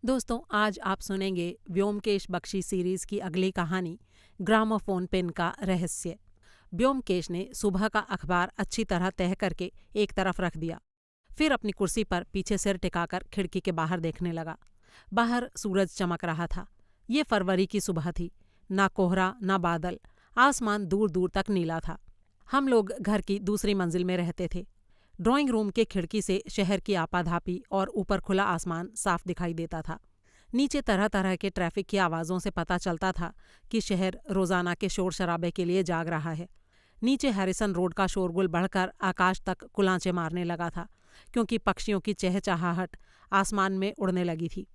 दोस्तों, आज आप सुनेंगे व्योमकेश बख्शी सीरीज की अगली कहानी, ग्रामोफोन पिन का रहस्य। व्योमकेश ने सुबह का अखबार अच्छी तरह तह करके एक तरफ रख दिया। फिर अपनी कुर्सी पर पीछे सिर टिकाकर खिड़की के बाहर देखने लगा। बाहर सूरज चमक रहा था। ये फरवरी की सुबह थी। ना कोहरा ना बादल, आसमान दूर दूर तक नीला था। हम लोग घर की दूसरी मंजिल में रहते थे। ड्राइंग रूम के खिड़की से शहर की आपाधापी और ऊपर खुला आसमान साफ दिखाई देता था। नीचे तरह तरह के ट्रैफिक की आवाज़ों से पता चलता था कि शहर रोज़ाना के शोर शराबे के लिए जाग रहा है। नीचे हैरिसन रोड का शोरगुल बढ़कर आकाश तक कुलांचे मारने लगा था, क्योंकि पक्षियों की चहचहाहट आसमान में उड़ने लगी थी।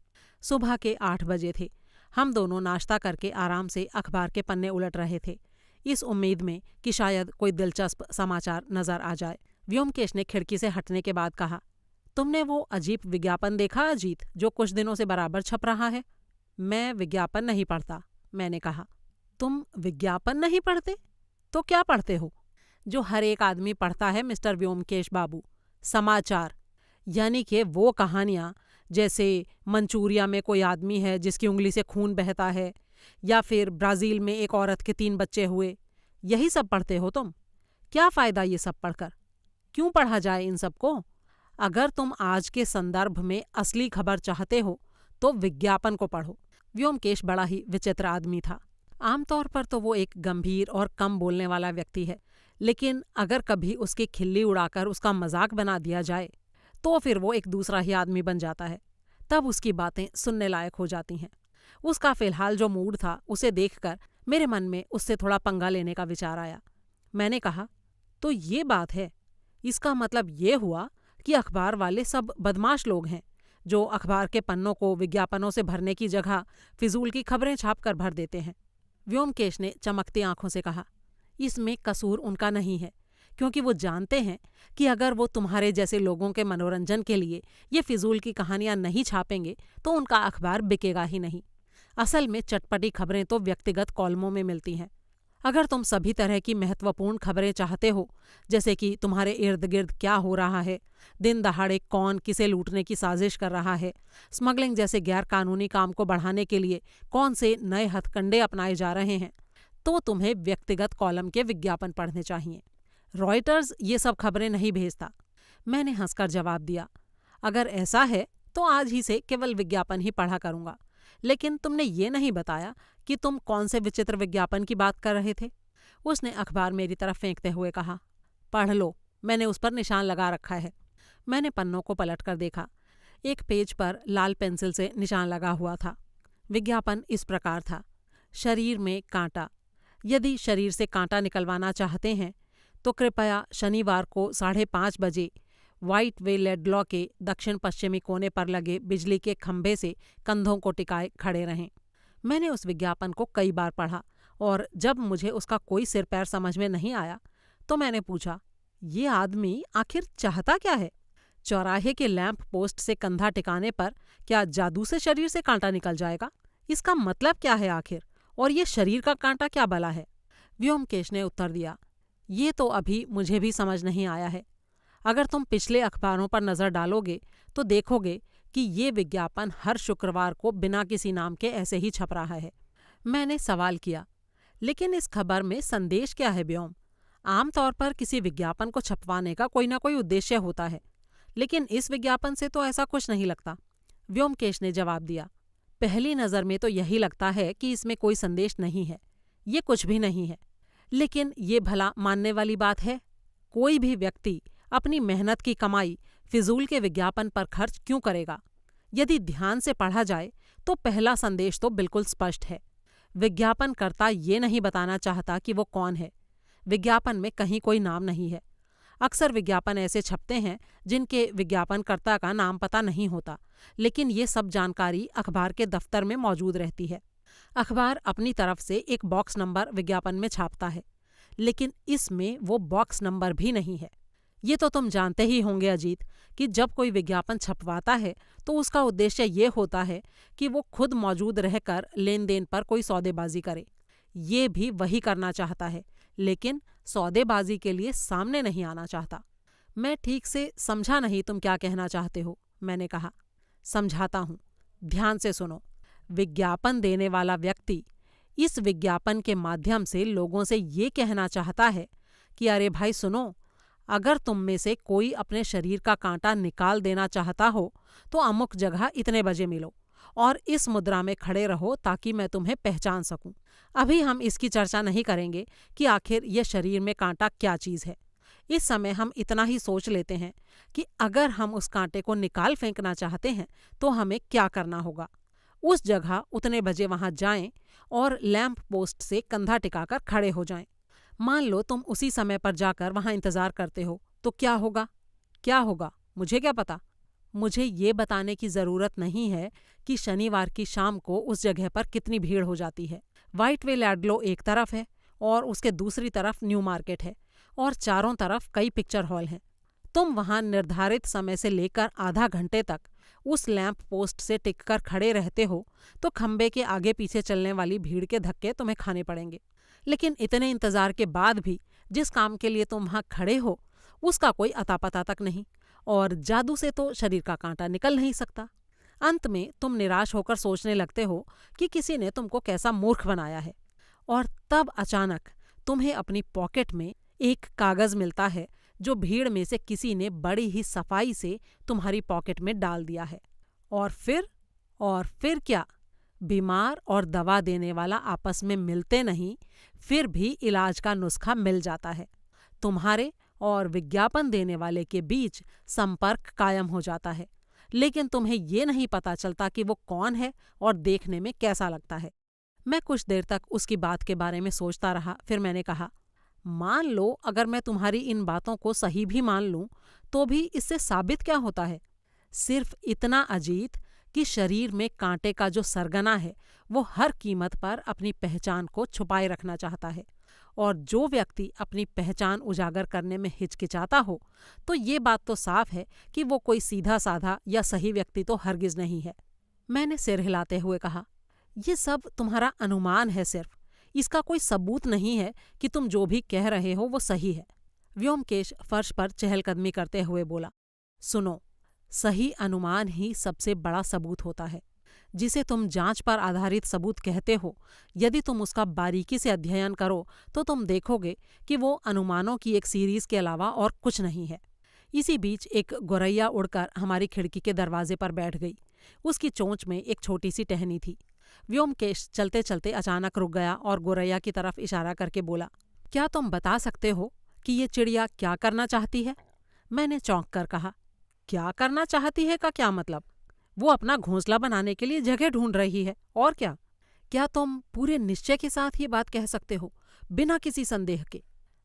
सुबह के 8 बजे थे। हम दोनों नाश्ता करके आराम से अखबार के पन्ने उलट रहे थे, इस उम्मीद में कि शायद कोई दिलचस्प समाचार नजर आ जाए। व्योमकेश ने खिड़की से हटने के बाद कहा, तुमने वो अजीब विज्ञापन देखा अजीत, जो कुछ दिनों से बराबर छप रहा है? मैं विज्ञापन नहीं पढ़ता, मैंने कहा। तुम विज्ञापन नहीं पढ़ते? तो क्या पढ़ते हो? जो हर एक आदमी पढ़ता है मिस्टर व्योमकेश बाबू, समाचार। यानी कि वो कहानियाँ जैसे मंचूरिया में कोई आदमी है जिसकी उंगली से खून बहता है, या फिर ब्राज़ील में एक औरत के 3 बच्चे हुए। यही सब पढ़ते हो तुम? क्या फ़ायदा ये सब पढ़कर? क्यों पढ़ा जाए इन सबको? अगर तुम आज के संदर्भ में असली खबर चाहते हो तो विज्ञापन को पढ़ो। व्योमकेश बड़ा ही विचित्र आदमी था। आमतौर पर तो वो एक गंभीर और कम बोलने वाला व्यक्ति है, लेकिन अगर कभी उसकी खिल्ली उड़ाकर उसका मजाक बना दिया जाए तो फिर वो एक दूसरा ही आदमी बन जाता है। तब उसकी बातें सुनने लायक हो जाती हैं। उसका फिलहाल जो मूड था उसे देखकर मेरे मन में उससे थोड़ा पंगा लेने का विचार आया। मैंने कहा, तो ये बात है, इसका मतलब ये हुआ कि अखबार वाले सब बदमाश लोग हैं, जो अखबार के पन्नों को विज्ञापनों से भरने की जगह फिजूल की खबरें छापकर भर देते हैं। व्योमकेश ने चमकती आंखों से कहा, इसमें कसूर उनका नहीं है, क्योंकि वो जानते हैं कि अगर वो तुम्हारे जैसे लोगों के मनोरंजन के लिए ये फिजूल की कहानियां नहीं छापेंगे तो उनका अखबार बिकेगा ही नहीं। असल में चटपटी खबरें तो व्यक्तिगत कॉलमों में मिलती हैं। अगर तुम सभी तरह की महत्वपूर्ण खबरें चाहते हो, जैसे कि तुम्हारे इर्द गिर्द क्या हो रहा है, दिन दहाड़े कौन किसे लूटने की साजिश कर रहा है, स्मगलिंग जैसे गैर कानूनी काम को बढ़ाने के लिए कौन से नए हथकंडे अपनाए जा रहे हैं, तो तुम्हें व्यक्तिगत कॉलम के विज्ञापन पढ़ने चाहिए। रॉयटर्स ये सब खबरें नहीं भेजता। मैंने हंसकर जवाब दिया, अगर ऐसा है तो आज ही से केवल विज्ञापन ही पढ़ा करूंगा। लेकिन तुमने ये नहीं बताया कि तुम कौन से विचित्र विज्ञापन की बात कर रहे थे। उसने अखबार मेरी तरफ फेंकते हुए कहा, पढ़ लो, मैंने उस पर निशान लगा रखा है। मैंने पन्नों को पलटकर देखा। एक पेज पर लाल पेंसिल से निशान लगा हुआ था। विज्ञापन इस प्रकार था, शरीर में कांटा। यदि शरीर से कांटा निकलवाना चाहते हैं तो कृपया शनिवार को 5:30 बजे व्हाइट वे लेडलॉ के दक्षिण पश्चिमी कोने पर लगे बिजली के खंभे से कंधों को टिकाए खड़े रहें। मैंने उस विज्ञापन को कई बार पढ़ा, और जब मुझे उसका कोई सिर पैर समझ में नहीं आया तो मैंने पूछा, ये आदमी आखिर चाहता क्या है? चौराहे के लैंप पोस्ट से कंधा टिकाने पर क्या जादू से शरीर से कांटा निकल जाएगा? इसका मतलब क्या है आखिर? और ये शरीर का कांटा क्या बला है? व्योमकेश ने उत्तर दिया, ये तो अभी मुझे भी समझ नहीं आया है। अगर तुम पिछले अखबारों पर नज़र डालोगे तो देखोगे कि ये विज्ञापन हर शुक्रवार को बिना किसी नाम के ऐसे ही छप रहा है। मैंने सवाल किया, लेकिन इस खबर में संदेश क्या है व्योम? आमतौर पर किसी विज्ञापन को छपवाने का कोई ना कोई उद्देश्य होता है, लेकिन इस विज्ञापन से तो ऐसा कुछ नहीं लगता। व्योमकेश ने जवाब दिया, पहली नज़र में तो यही लगता है कि इसमें कोई संदेश नहीं है, ये कुछ भी नहीं है। लेकिन ये भला मानने वाली बात है? कोई भी व्यक्ति अपनी मेहनत की कमाई फिजूल के विज्ञापन पर खर्च क्यों करेगा? यदि ध्यान से पढ़ा जाए तो पहला संदेश तो बिल्कुल स्पष्ट है। विज्ञापनकर्ता ये नहीं बताना चाहता कि वो कौन है। विज्ञापन में कहीं कोई नाम नहीं है। अक्सर विज्ञापन ऐसे छपते हैं जिनके विज्ञापनकर्ता का नाम पता नहीं होता, लेकिन ये सब जानकारी अखबार के दफ्तर में मौजूद रहती है। अखबार अपनी तरफ से एक बॉक्स नंबर विज्ञापन में छापता है, लेकिन इसमें वो बॉक्स नंबर भी नहीं है। ये तो तुम जानते ही होंगे अजीत कि जब कोई विज्ञापन छपवाता है तो उसका उद्देश्य ये होता है कि वो खुद मौजूद रहकर लेन देन पर कोई सौदेबाजी करे। ये भी वही करना चाहता है, लेकिन सौदेबाजी के लिए सामने नहीं आना चाहता। मैं ठीक से समझा नहीं तुम क्या कहना चाहते हो, मैंने कहा। समझाता हूँ। ध्यान से सुनो। विज्ञापन देने वाला व्यक्ति इस विज्ञापन के माध्यम से लोगों से ये कहना चाहता है कि अरे भाई सुनो, अगर तुम में से कोई अपने शरीर का कांटा निकाल देना चाहता हो तो अमुक जगह इतने बजे मिलो और इस मुद्रा में खड़े रहो ताकि मैं तुम्हें पहचान सकूं। अभी हम इसकी चर्चा नहीं करेंगे कि आखिर यह शरीर में कांटा क्या चीज़ है। इस समय हम इतना ही सोच लेते हैं कि अगर हम उस कांटे को निकाल फेंकना चाहते हैं तो हमें क्या करना होगा। उस जगह उतने बजे वहां जाएं और लैंप पोस्ट से कंधा टिकाकर खड़े हो जाएं। मान लो तुम उसी समय पर जाकर वहां इंतजार करते हो तो क्या होगा? क्या होगा मुझे क्या पता। मुझे ये बताने की जरूरत नहीं है कि शनिवार की शाम को उस जगह पर कितनी भीड़ हो जाती है। व्हाइटवे लैडलो एक तरफ है और उसके दूसरी तरफ न्यू मार्केट है और चारों तरफ कई पिक्चर हॉल हैं। तुम वहां निर्धारित समय से लेकर आधा घंटे तक उस लैंप पोस्ट से टिककर खड़े रहते हो तो खंबे के आगे पीछे चलने वाली भीड़ के धक्के तुम्हें खाने पड़ेंगे। लेकिन इतने इंतजार के बाद भी जिस काम के लिए तुम वहां खड़े हो उसका कोई अता पता तक नहीं, और जादू से तो शरीर का कांटा निकल नहीं सकता। अंत में तुम निराश होकर सोचने लगते हो कि किसी ने तुमको कैसा मूर्ख बनाया है, और तब अचानक तुम्हें अपनी पॉकेट में एक कागज मिलता है जो भीड़ में से किसी ने बड़ी ही सफाई से तुम्हारी पॉकेट में डाल दिया है। और फिर क्या? बीमार और दवा देने वाला आपस में मिलते नहीं, फिर भी इलाज का नुस्खा मिल जाता है। तुम्हारे और विज्ञापन देने वाले के बीच संपर्क कायम हो जाता है, लेकिन तुम्हें ये नहीं पता चलता कि वो कौन है और देखने में कैसा लगता है। मैं कुछ देर तक उसकी बात के बारे में सोचता रहा। फिर मैंने कहा, मान लो अगर मैं तुम्हारी इन बातों को सही भी मान लूं तो भी इससे साबित क्या होता है? सिर्फ इतना अजीत कि शरीर में कांटे का जो सरगना है वो हर कीमत पर अपनी पहचान को छुपाए रखना चाहता है, और जो व्यक्ति अपनी पहचान उजागर करने में हिचकिचाता हो तो ये बात तो साफ है कि वो कोई सीधा साधा या सही व्यक्ति तो हरगिज नहीं है। मैंने सिर हिलाते हुए कहा, ये सब तुम्हारा अनुमान है सिर्फ, इसका कोई सबूत नहीं है कि तुम जो भी कह रहे हो वो सही है। व्योमकेश फर्श पर चहलकदमी करते हुए बोला, सुनो, सही अनुमान ही सबसे बड़ा सबूत होता है। जिसे तुम जांच पर आधारित सबूत कहते हो, यदि तुम उसका बारीकी से अध्ययन करो तो तुम देखोगे कि वो अनुमानों की एक सीरीज के अलावा और कुछ नहीं है। इसी बीच एक गोरैया उड़कर हमारी खिड़की के दरवाजे पर बैठ गई। उसकी चोंच में एक छोटी सी टहनी थी। व्योमकेश चलते चलते अचानक रुक गया और गोरैया की तरफ इशारा करके बोला, क्या तुम बता सकते हो कि ये चिड़िया क्या करना चाहती है? मैंने चौंक कर कहा, क्या करना चाहती है का क्या मतलब? वो अपना घोंसला बनाने के लिए जगह ढूंढ रही है, और क्या? क्या तुम पूरे निश्चय के साथ ये बात कह सकते हो, बिना किसी संदेह के?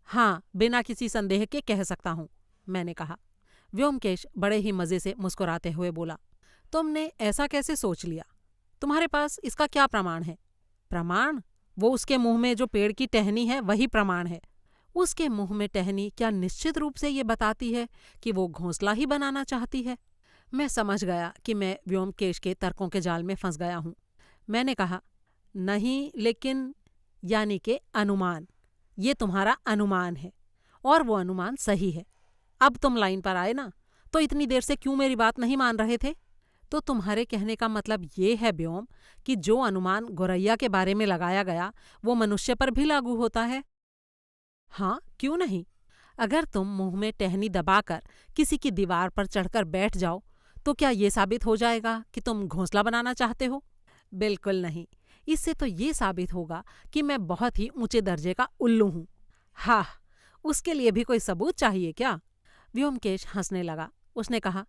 हाँ, बिना किसी संदेह के कह सकता हूँ, मैंने कहा। व्योमकेश बड़े ही मजे से मुस्कुराते हुए बोला, तुमने ऐसा कैसे सोच लिया? तुम्हारे पास इसका क्या प्रमाण है? प्रमाण? वो उसके मुंह में जो पेड़ की टहनी है वही प्रमाण है। उसके मुंह में टहनी क्या निश्चित रूप से ये बताती है कि वो घोंसला ही बनाना चाहती है? मैं समझ गया कि मैं व्योमकेश के तर्कों के जाल में फंस गया हूँ। मैंने कहा, नहीं, लेकिन यानी कि अनुमान। ये तुम्हारा अनुमान है और वो अनुमान सही है। अब तुम लाइन पर आए ना, तो इतनी देर से क्यों मेरी बात नहीं मान रहे थे? तो तुम्हारे कहने का मतलब ये है व्योम कि जो अनुमान गोरैया के बारे में लगाया गया वो मनुष्य पर भी लागू होता है? हाँ, क्यों नहीं। अगर तुम मुंह में टहनी दबाकर किसी की दीवार पर चढ़कर बैठ जाओ तो क्या ये साबित हो जाएगा कि तुम घोंसला बनाना चाहते हो? बिल्कुल नहीं। इससे तो ये साबित होगा कि मैं बहुत ही ऊंचे दर्जे का उल्लू हूं। हाँ, उसके लिए भी कोई सबूत चाहिए क्या? व्योमकेश हंसने लगा। उसने कहा,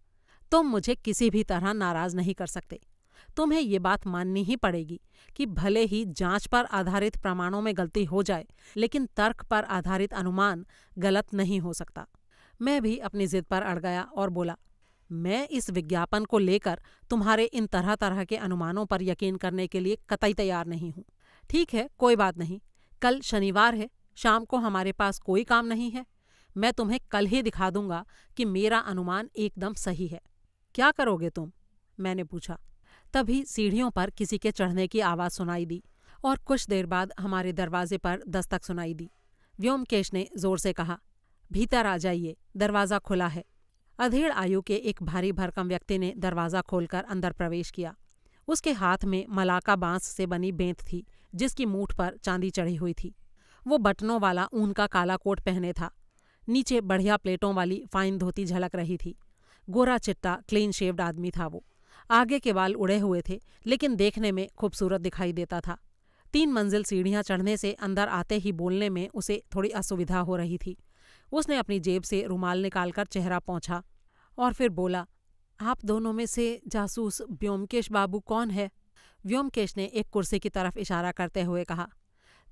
तुम मुझे किसी भी तरह नाराज नहीं कर सकते। तुम्हें ये बात माननी ही पड़ेगी कि भले ही जांच पर आधारित प्रमाणों में गलती हो जाए, लेकिन तर्क पर आधारित अनुमान गलत नहीं हो सकता। मैं भी अपनी जिद पर अड़ गया और बोला, मैं इस विज्ञापन को लेकर तुम्हारे इन तरह तरह के अनुमानों पर यकीन करने के लिए कतई तैयार नहीं हूँ। ठीक है, कोई बात नहीं। कल शनिवार है, शाम को हमारे पास कोई काम नहीं है। मैं तुम्हें कल ही दिखा दूंगा कि मेरा अनुमान एकदम सही है। क्या करोगे तुम? मैंने पूछा। तभी सीढ़ियों पर किसी के चढ़ने की आवाज़ सुनाई दी और कुछ देर बाद हमारे दरवाजे पर दस्तक सुनाई दी। व्योमकेश ने जोर से कहा, भीतर आ जाइए, दरवाज़ा खुला है। अधेड़ आयु के एक भारी भरकम व्यक्ति ने दरवाज़ा खोलकर अंदर प्रवेश किया। उसके हाथ में मलाका बांस से बनी बेंत थी जिसकी मूठ पर चांदी चढ़ी हुई थी। वो बटनों वाला ऊन का काला कोट पहने था। नीचे बढ़िया प्लेटों वाली फाइन धोती झलक रही थी। गोरा चिट्टा क्लीन शेव्ड आदमी था वो। आगे के बाल उड़े हुए थे लेकिन देखने में खूबसूरत दिखाई देता था। 3 मंजिल सीढ़ियां चढ़ने से अंदर आते ही बोलने में उसे थोड़ी असुविधा हो रही थी। उसने अपनी जेब से रुमाल निकालकर चेहरा पोंछा और फिर बोला, आप दोनों में से जासूस व्योमकेश बाबू कौन है? व्योमकेश ने एक कुर्सी की तरफ इशारा करते हुए कहा,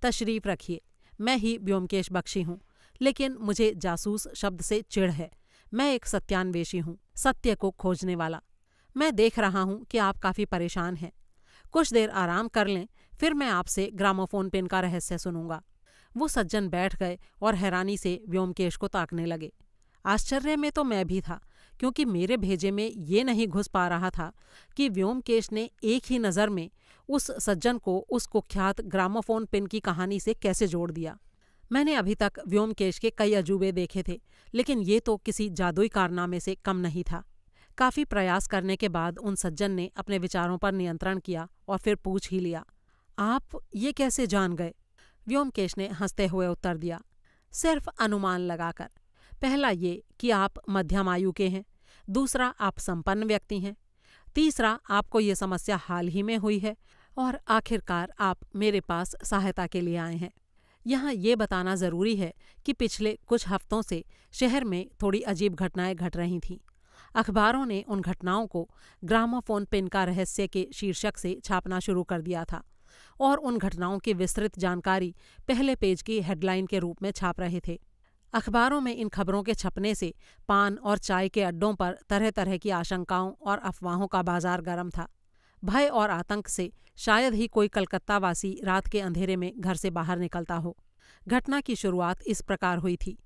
तशरीफ रखिए, मैं ही व्योमकेश बख्शी हूँ, लेकिन मुझे जासूस शब्द से चिढ़ है। मैं एक सत्यान्वेषी हूँ, सत्य को खोजने वाला। मैं देख रहा हूँ कि आप काफ़ी परेशान हैं। कुछ देर आराम कर लें, फिर मैं आपसे ग्रामोफोन पिन का रहस्य सुनूंगा। वो सज्जन बैठ गए और हैरानी से व्योमकेश को ताकने लगे। आश्चर्य में तो मैं भी था, क्योंकि मेरे भेजे में ये नहीं घुस पा रहा था कि व्योमकेश ने एक ही नज़र में उस सज्जन को उस कुख्यात ग्रामोफोन पिन की कहानी से कैसे जोड़ दिया। मैंने अभी तक व्योमकेश के कई अजूबे देखे थे, लेकिन ये तो किसी जादुई कारनामे से कम नहीं था। काफ़ी प्रयास करने के बाद उन सज्जन ने अपने विचारों पर नियंत्रण किया और फिर पूछ ही लिया, आप ये कैसे जान गए? व्योमकेश ने हंसते हुए उत्तर दिया, सिर्फ अनुमान लगाकर। पहला ये कि आप मध्यम आयु के हैं, दूसरा आप संपन्न व्यक्ति हैं, तीसरा आपको ये समस्या हाल ही में हुई है, और आखिरकार आप मेरे पास सहायता के लिए आए हैं। यहाँ ये बताना ज़रूरी है कि पिछले कुछ हफ्तों से शहर में थोड़ी अजीब घटनाएं घट रही थीं। अखबारों ने उन घटनाओं को ग्रामोफोन पिन का रहस्य के शीर्षक से छापना शुरू कर दिया था और उन घटनाओं की विस्तृत जानकारी पहले पेज की हेडलाइन के रूप में छाप रहे थे। अखबारों में इन खबरों के छपने से पान और चाय के अड्डों पर तरह तरह की आशंकाओं और अफवाहों का बाजार गर्म था। भय और आतंक से शायद ही कोई कलकत्तावासी रात के अंधेरे में घर से बाहर निकलता हो। घटना की शुरुआत इस प्रकार हुई थी।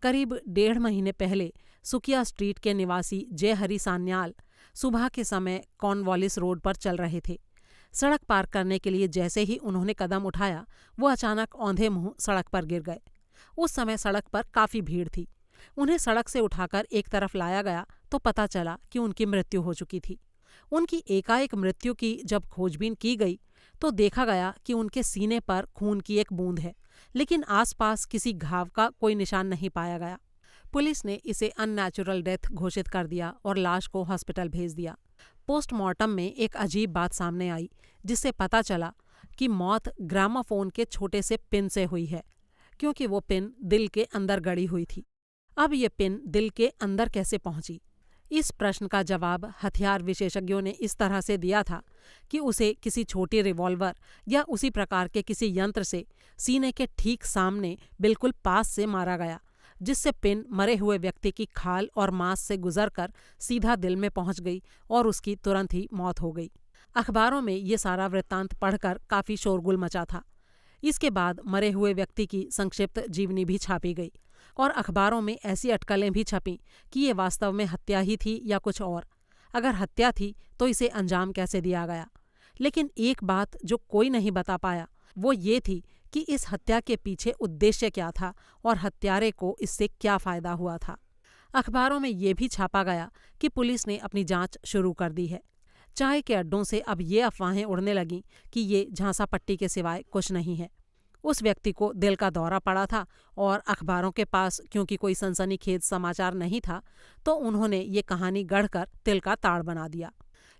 करीब 1.5 महीने पहले सुकिया स्ट्रीट के निवासी जयहरि सान्याल सुबह के समय कॉर्नवालिस रोड पर चल रहे थे। सड़क पार करने के लिए जैसे ही उन्होंने कदम उठाया, वो अचानक औंधे मुंह सड़क पर गिर गए। उस समय सड़क पर काफ़ी भीड़ थी। उन्हें सड़क से उठाकर एक तरफ लाया गया तो पता चला कि उनकी मृत्यु हो चुकी थी। उनकी एकाएक मृत्यु की जब खोजबीन की गई तो देखा गया कि उनके सीने पर खून की एक बूंद है, लेकिन आसपास किसी घाव का कोई निशान नहीं पाया गया। पुलिस ने इसे अननेचुरल डेथ घोषित कर दिया और लाश को हॉस्पिटल भेज दिया। पोस्टमार्टम में एक अजीब बात सामने आई, जिससे पता चला कि मौत ग्रामोफोन के छोटे से पिन से हुई है, क्योंकि वो पिन दिल के अंदर गड़ी हुई थी। अब ये पिन दिल के अंदर कैसे पहुंची? इस प्रश्न का जवाब हथियार विशेषज्ञों ने इस तरह से दिया था कि उसे किसी छोटी रिवॉल्वर या उसी प्रकार के किसी यंत्र से सीने के ठीक सामने बिल्कुल पास से मारा गया, जिससे पिन मरे हुए व्यक्ति की खाल और मांस से गुजरकर सीधा दिल में पहुंच गई और उसकी तुरंत ही मौत हो गई। अखबारों में ये सारा वृत्तांत पढ़कर काफ़ी शोरगुल मचा था। इसके बाद मरे हुए व्यक्ति की संक्षिप्त जीवनी भी छापी गई और अखबारों में ऐसी अटकलें भी छपीं कि ये वास्तव में हत्या ही थी या कुछ और। अगर हत्या थी तो इसे अंजाम कैसे दिया गया? लेकिन एक बात जो कोई नहीं बता पाया वो ये थी कि इस हत्या के पीछे उद्देश्य क्या था और हत्यारे को इससे क्या फ़ायदा हुआ था। अखबारों में ये भी छापा गया कि पुलिस ने अपनी जांच शुरू कर दी है। चाय के अड्डों से अब ये अफवाहें उड़ने लगीं कि ये झांसा पट्टी के सिवाय कुछ नहीं है। उस व्यक्ति को दिल का दौरा पड़ा था और अखबारों के पास क्योंकि कोई सनसनीखेज समाचार नहीं था तो उन्होंने ये कहानी गढ़कर तिल का ताड़ बना दिया।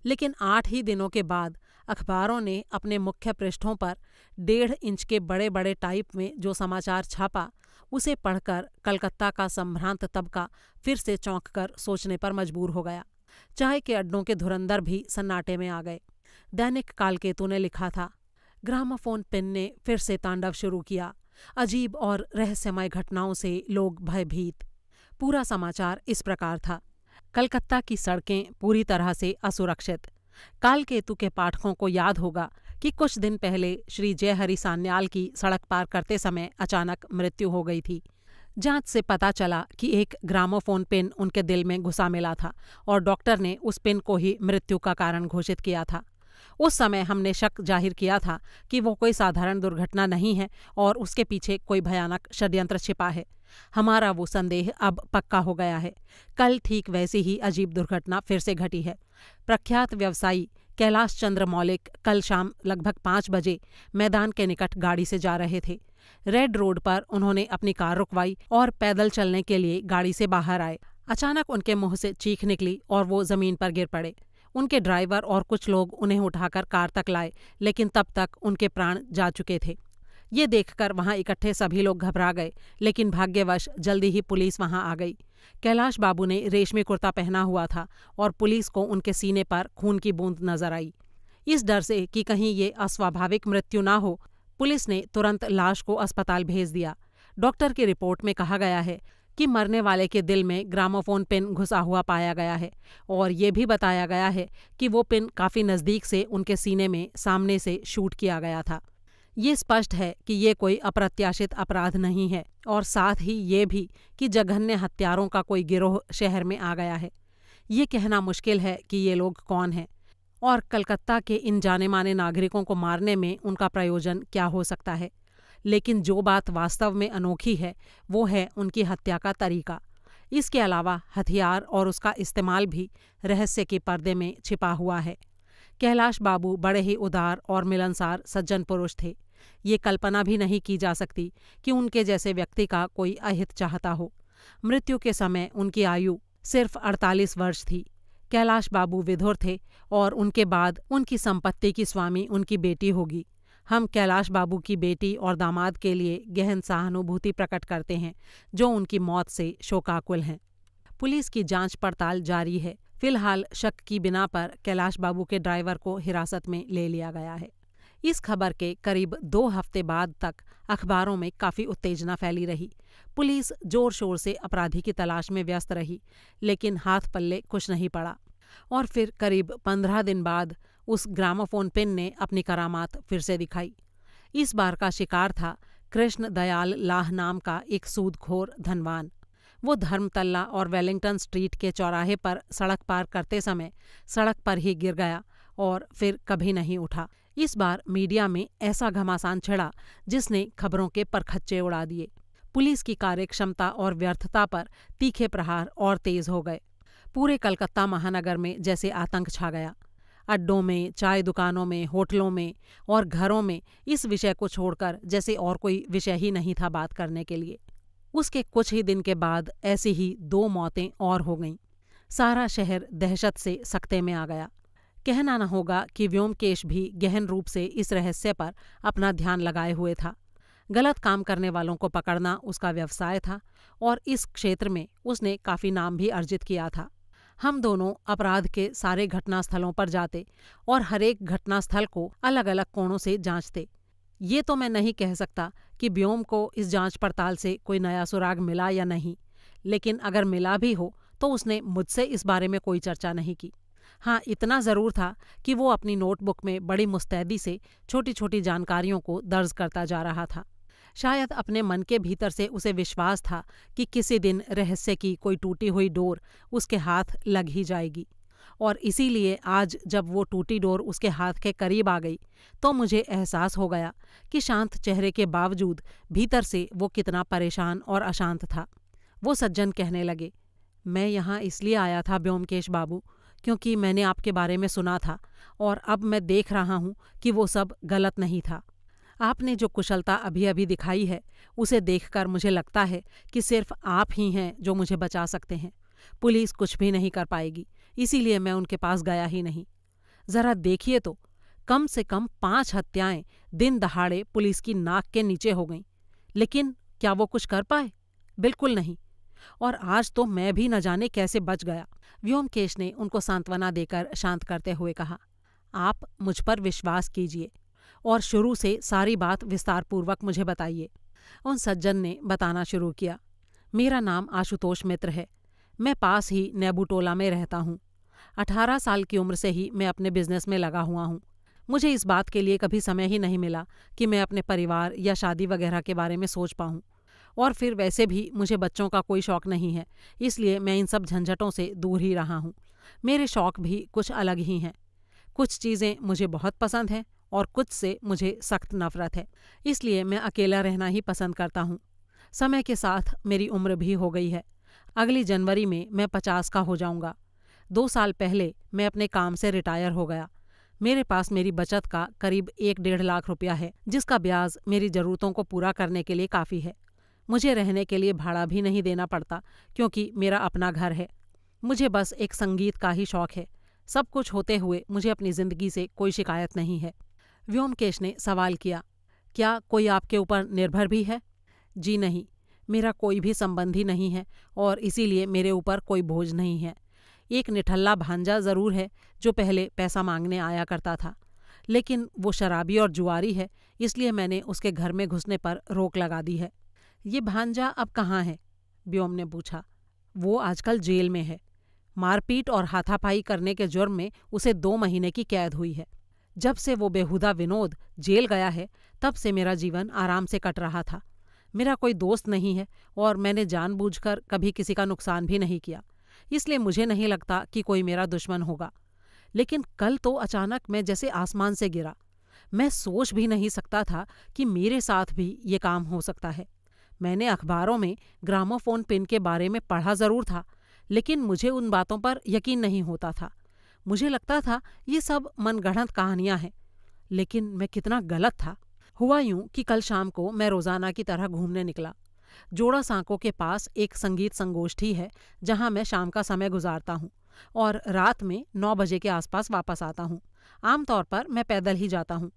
लेकिन 8 ही दिनों के बाद अखबारों ने अपने मुख्य पृष्ठों पर 1.5 इंच के बड़े बड़े टाइप में जो समाचार छापा, उसे पढ़कर कलकत्ता का संभ्रांत तबका फिर से चौंक कर सोचने पर मजबूर हो गया। चाय के अड्डों के धुरंधर भी सन्नाटे में आ गए। दैनिक कालकेतु ने लिखा था, ग्रामोफोन पिन ने फिर से तांडव शुरू किया। अजीब और रहस्यमय घटनाओं से लोग भयभीत। पूरा समाचार इस प्रकार था, कलकत्ता की सड़कें पूरी तरह से असुरक्षित। कालकेतु के पाठकों को याद होगा कि कुछ दिन पहले श्री जयहरि सान्याल की सड़क पार करते समय अचानक मृत्यु हो गई थी। जांच से पता चला कि एक ग्रामोफोन पिन उनके दिल में घुसा मिला था और डॉक्टर ने उस पिन को ही मृत्यु का कारण घोषित किया था। उस समय हमने शक जाहिर किया था कि वो कोई साधारण दुर्घटना नहीं है और उसके पीछे कोई भयानक षड्यंत्र छिपा है। हमारा वो संदेह अब पक्का हो गया है। कल ठीक वैसी ही अजीब दुर्घटना फिर से घटी है। प्रख्यात व्यवसायी कैलाश चंद्र मौलिक कल शाम लगभग 5 बजे मैदान के निकट गाड़ी से जा रहे थे। रेड रोड पर उन्होंने अपनी कार रुकवाई और पैदल चलने के लिए गाड़ी से बाहर आए। अचानक उनके मुंह से चीख निकली और वो जमीन पर गिर पड़े। उनके ड्राइवर और कुछ लोग उन्हें उठाकर कार तक लाए, लेकिन तब तक उनके प्राण जा चुके थे। ये देखकर वहां इकट्ठे सभी लोग घबरा गए, लेकिन भाग्यवश जल्दी ही पुलिस वहां आ गई। कैलाश बाबू ने रेशमी कुर्ता पहना हुआ था और पुलिस को उनके सीने पर खून की बूंद नजर आई। इस डर से कि कहीं ये अस्वाभाविक मृत्यु ना हो, पुलिस ने तुरंत लाश को अस्पताल भेज दिया। डॉक्टर की रिपोर्ट में कहा गया है कि मरने वाले के दिल में ग्रामोफोन पिन घुसा हुआ पाया गया है और ये भी बताया गया है कि वो पिन काफ़ी नज़दीक से उनके सीने में सामने से शूट किया गया था। ये स्पष्ट है कि ये कोई अप्रत्याशित अपराध नहीं है और साथ ही ये भी कि जघन्य हत्यारों का कोई गिरोह शहर में आ गया है। ये कहना मुश्किल है कि ये लोग कौन हैं और कलकत्ता के इन जाने माने नागरिकों को मारने में उनका प्रयोजन क्या हो सकता है। लेकिन जो बात वास्तव में अनोखी है वो है उनकी हत्या का तरीका। इसके अलावा हथियार और उसका इस्तेमाल भी रहस्य के पर्दे में छिपा हुआ है। कैलाश बाबू बड़े ही उदार और मिलनसार सज्जन पुरुष थे। ये कल्पना भी नहीं की जा सकती कि उनके जैसे व्यक्ति का कोई अहित चाहता हो। मृत्यु के समय उनकी आयु सिर्फ 48 वर्ष थी। कैलाश बाबू विधुर थे और उनके बाद उनकी संपत्ति की स्वामी उनकी बेटी होगी। हम कैलाश बाबू की बेटी और दामाद के लिए गहन सहानुभूति प्रकट करते हैं, जो उनकी मौत से शोकाकुल हैं। पुलिस की जांच पड़ताल जारी है। फिलहाल शक की बिना पर कैलाश बाबू के ड्राइवर को हिरासत में ले लिया गया है। इस खबर के करीब 2 हफ्ते बाद तक अखबारों में काफ़ी उत्तेजना फैली रही। पुलिस जोर शोर से अपराधी की तलाश में व्यस्त रही, लेकिन हाथ पल्ले कुछ नहीं पड़ा। और फिर करीब 15 दिन बाद उस ग्रामोफोन पिन ने अपनी करामात फिर से दिखाई। इस बार का शिकार था कृष्ण दयाल लाह नाम का एक सूदखोर धनवान। वो धर्मतल्ला और वेलिंगटन स्ट्रीट के चौराहे पर सड़क पार करते समय सड़क पर ही गिर गया और फिर कभी नहीं उठा। इस बार मीडिया में ऐसा घमासान छिड़ा जिसने खबरों के परखच्चे उड़ा दिए। पुलिस की कार्यक्षमता और व्यर्थता पर तीखे प्रहार और तेज हो गए। पूरे कलकत्ता महानगर में जैसे आतंक छा गया। अड्डों में, चाय दुकानों में, होटलों में और घरों में इस विषय को छोड़कर जैसे और कोई विषय ही नहीं था बात करने के लिए। उसके कुछ ही दिन के बाद ऐसी ही 2 मौतें और हो गईं। सारा शहर दहशत से सकते में आ गया। कहना न होगा कि व्योमकेश भी गहन रूप से इस रहस्य पर अपना ध्यान लगाए हुए था। गलत काम करने वालों को पकड़ना उसका व्यवसाय था और इस क्षेत्र में उसने काफ़ी नाम भी अर्जित किया था। हम दोनों अपराध के सारे घटनास्थलों पर जाते और हरेक घटनास्थल को अलग अलग कोणों से जांचते। ये तो मैं नहीं कह सकता कि व्योम को इस जांच पड़ताल से कोई नया सुराग मिला या नहीं, लेकिन अगर मिला भी हो तो उसने मुझसे इस बारे में कोई चर्चा नहीं की। हाँ, इतना ज़रूर था कि वो अपनी नोटबुक में बड़ी मुस्तैदी से छोटी छोटी जानकारियों को दर्ज करता जा रहा था। शायद अपने मन के भीतर से उसे विश्वास था कि किसी दिन रहस्य की कोई टूटी हुई डोर उसके हाथ लग ही जाएगी। और इसीलिए आज जब वो टूटी डोर उसके हाथ के करीब आ गई तो मुझे एहसास हो गया कि शांत चेहरे के बावजूद भीतर से वो कितना परेशान और अशांत था। वो सज्जन कहने लगे, मैं यहाँ इसलिए आया था व्योमकेश बाबू, क्योंकि मैंने आपके बारे में सुना था और अब मैं देख रहा हूँ कि वो सब गलत नहीं था। आपने जो कुशलता अभी अभी दिखाई है उसे देखकर मुझे लगता है कि सिर्फ आप ही हैं जो मुझे बचा सकते हैं। पुलिस कुछ भी नहीं कर पाएगी, इसीलिए मैं उनके पास गया ही नहीं। जरा देखिए तो, कम से कम 5 हत्याएं दिन दहाड़े पुलिस की नाक के नीचे हो गईं, लेकिन क्या वो कुछ कर पाए? बिल्कुल नहीं। और आज तो मैं भी न जाने कैसे बच गया। व्योमकेश ने उनको सांत्वना देकर शांत करते हुए कहा, आप मुझ पर विश्वास कीजिए और शुरू से सारी बात विस्तारपूर्वक मुझे बताइए। उन सज्जन ने बताना शुरू किया, मेरा नाम आशुतोष मित्र है। मैं पास ही नेबुटोला में रहता हूँ। 18 साल की उम्र से ही मैं अपने बिजनेस में लगा हुआ हूँ। मुझे इस बात के लिए कभी समय ही नहीं मिला कि मैं अपने परिवार या शादी वगैरह के बारे में सोच पाऊँ। और फिर वैसे भी मुझे बच्चों का कोई शौक़ नहीं है, इसलिए मैं इन सब झंझटों से दूर ही रहा हूँ। मेरे शौक़ भी कुछ अलग ही हैं। कुछ चीज़ें मुझे बहुत पसंद हैं और कुछ से मुझे सख्त नफरत है, इसलिए मैं अकेला रहना ही पसंद करता हूँ। समय के साथ मेरी उम्र भी हो गई है। अगली जनवरी में मैं 50 का हो जाऊँगा। 2 साल पहले मैं अपने काम से रिटायर हो गया। मेरे पास मेरी बचत का करीब 1-1.5 लाख रुपया है, जिसका ब्याज मेरी ज़रूरतों को पूरा करने के लिए काफ़ी है। मुझे रहने के लिए भाड़ा भी नहीं देना पड़ता, क्योंकि मेरा अपना घर है। मुझे बस एक संगीत का ही शौक है। सब कुछ होते हुए मुझे अपनी ज़िंदगी से कोई शिकायत नहीं है। व्योमकेश ने सवाल किया, क्या कोई आपके ऊपर निर्भर भी है? जी नहीं, मेरा कोई भी संबंधी नहीं है और इसीलिए मेरे ऊपर कोई बोझ नहीं है। एक निठल्ला भांजा ज़रूर है जो पहले पैसा मांगने आया करता था, लेकिन वो शराबी और जुआरी है, इसलिए मैंने उसके घर में घुसने पर रोक लगा दी है। ये भांजा अब कहाँ है? व्योम ने पूछा। वो आजकल जेल में है। मारपीट और हाथापाई करने के जुर्म में उसे 2 महीने की कैद हुई है। जब से वो बेहुदा विनोद जेल गया है, तब से मेरा जीवन आराम से कट रहा था। मेरा कोई दोस्त नहीं है और मैंने जानबूझकर कभी किसी का नुकसान भी नहीं किया, इसलिए मुझे नहीं लगता कि कोई मेरा दुश्मन होगा। लेकिन कल तो अचानक मैं जैसे आसमान से गिरा। मैं सोच भी नहीं सकता था कि मेरे साथ भी ये काम हो सकता है। मैंने अखबारों में ग्रामोफोन पिन के बारे में पढ़ा ज़रूर था, लेकिन मुझे उन बातों पर यकीन नहीं होता था। मुझे लगता था ये सब मनगढ़ंत कहानियां हैं, लेकिन मैं कितना गलत था। हुआ यूं कि कल शाम को मैं रोज़ाना की तरह घूमने निकला। जोड़ा सांकों के पास एक संगीत संगोष्ठी है, जहां मैं शाम का समय गुजारता हूं और रात में 9 बजे के आसपास वापस आता हूं। आमतौर पर मैं पैदल ही जाता हूं।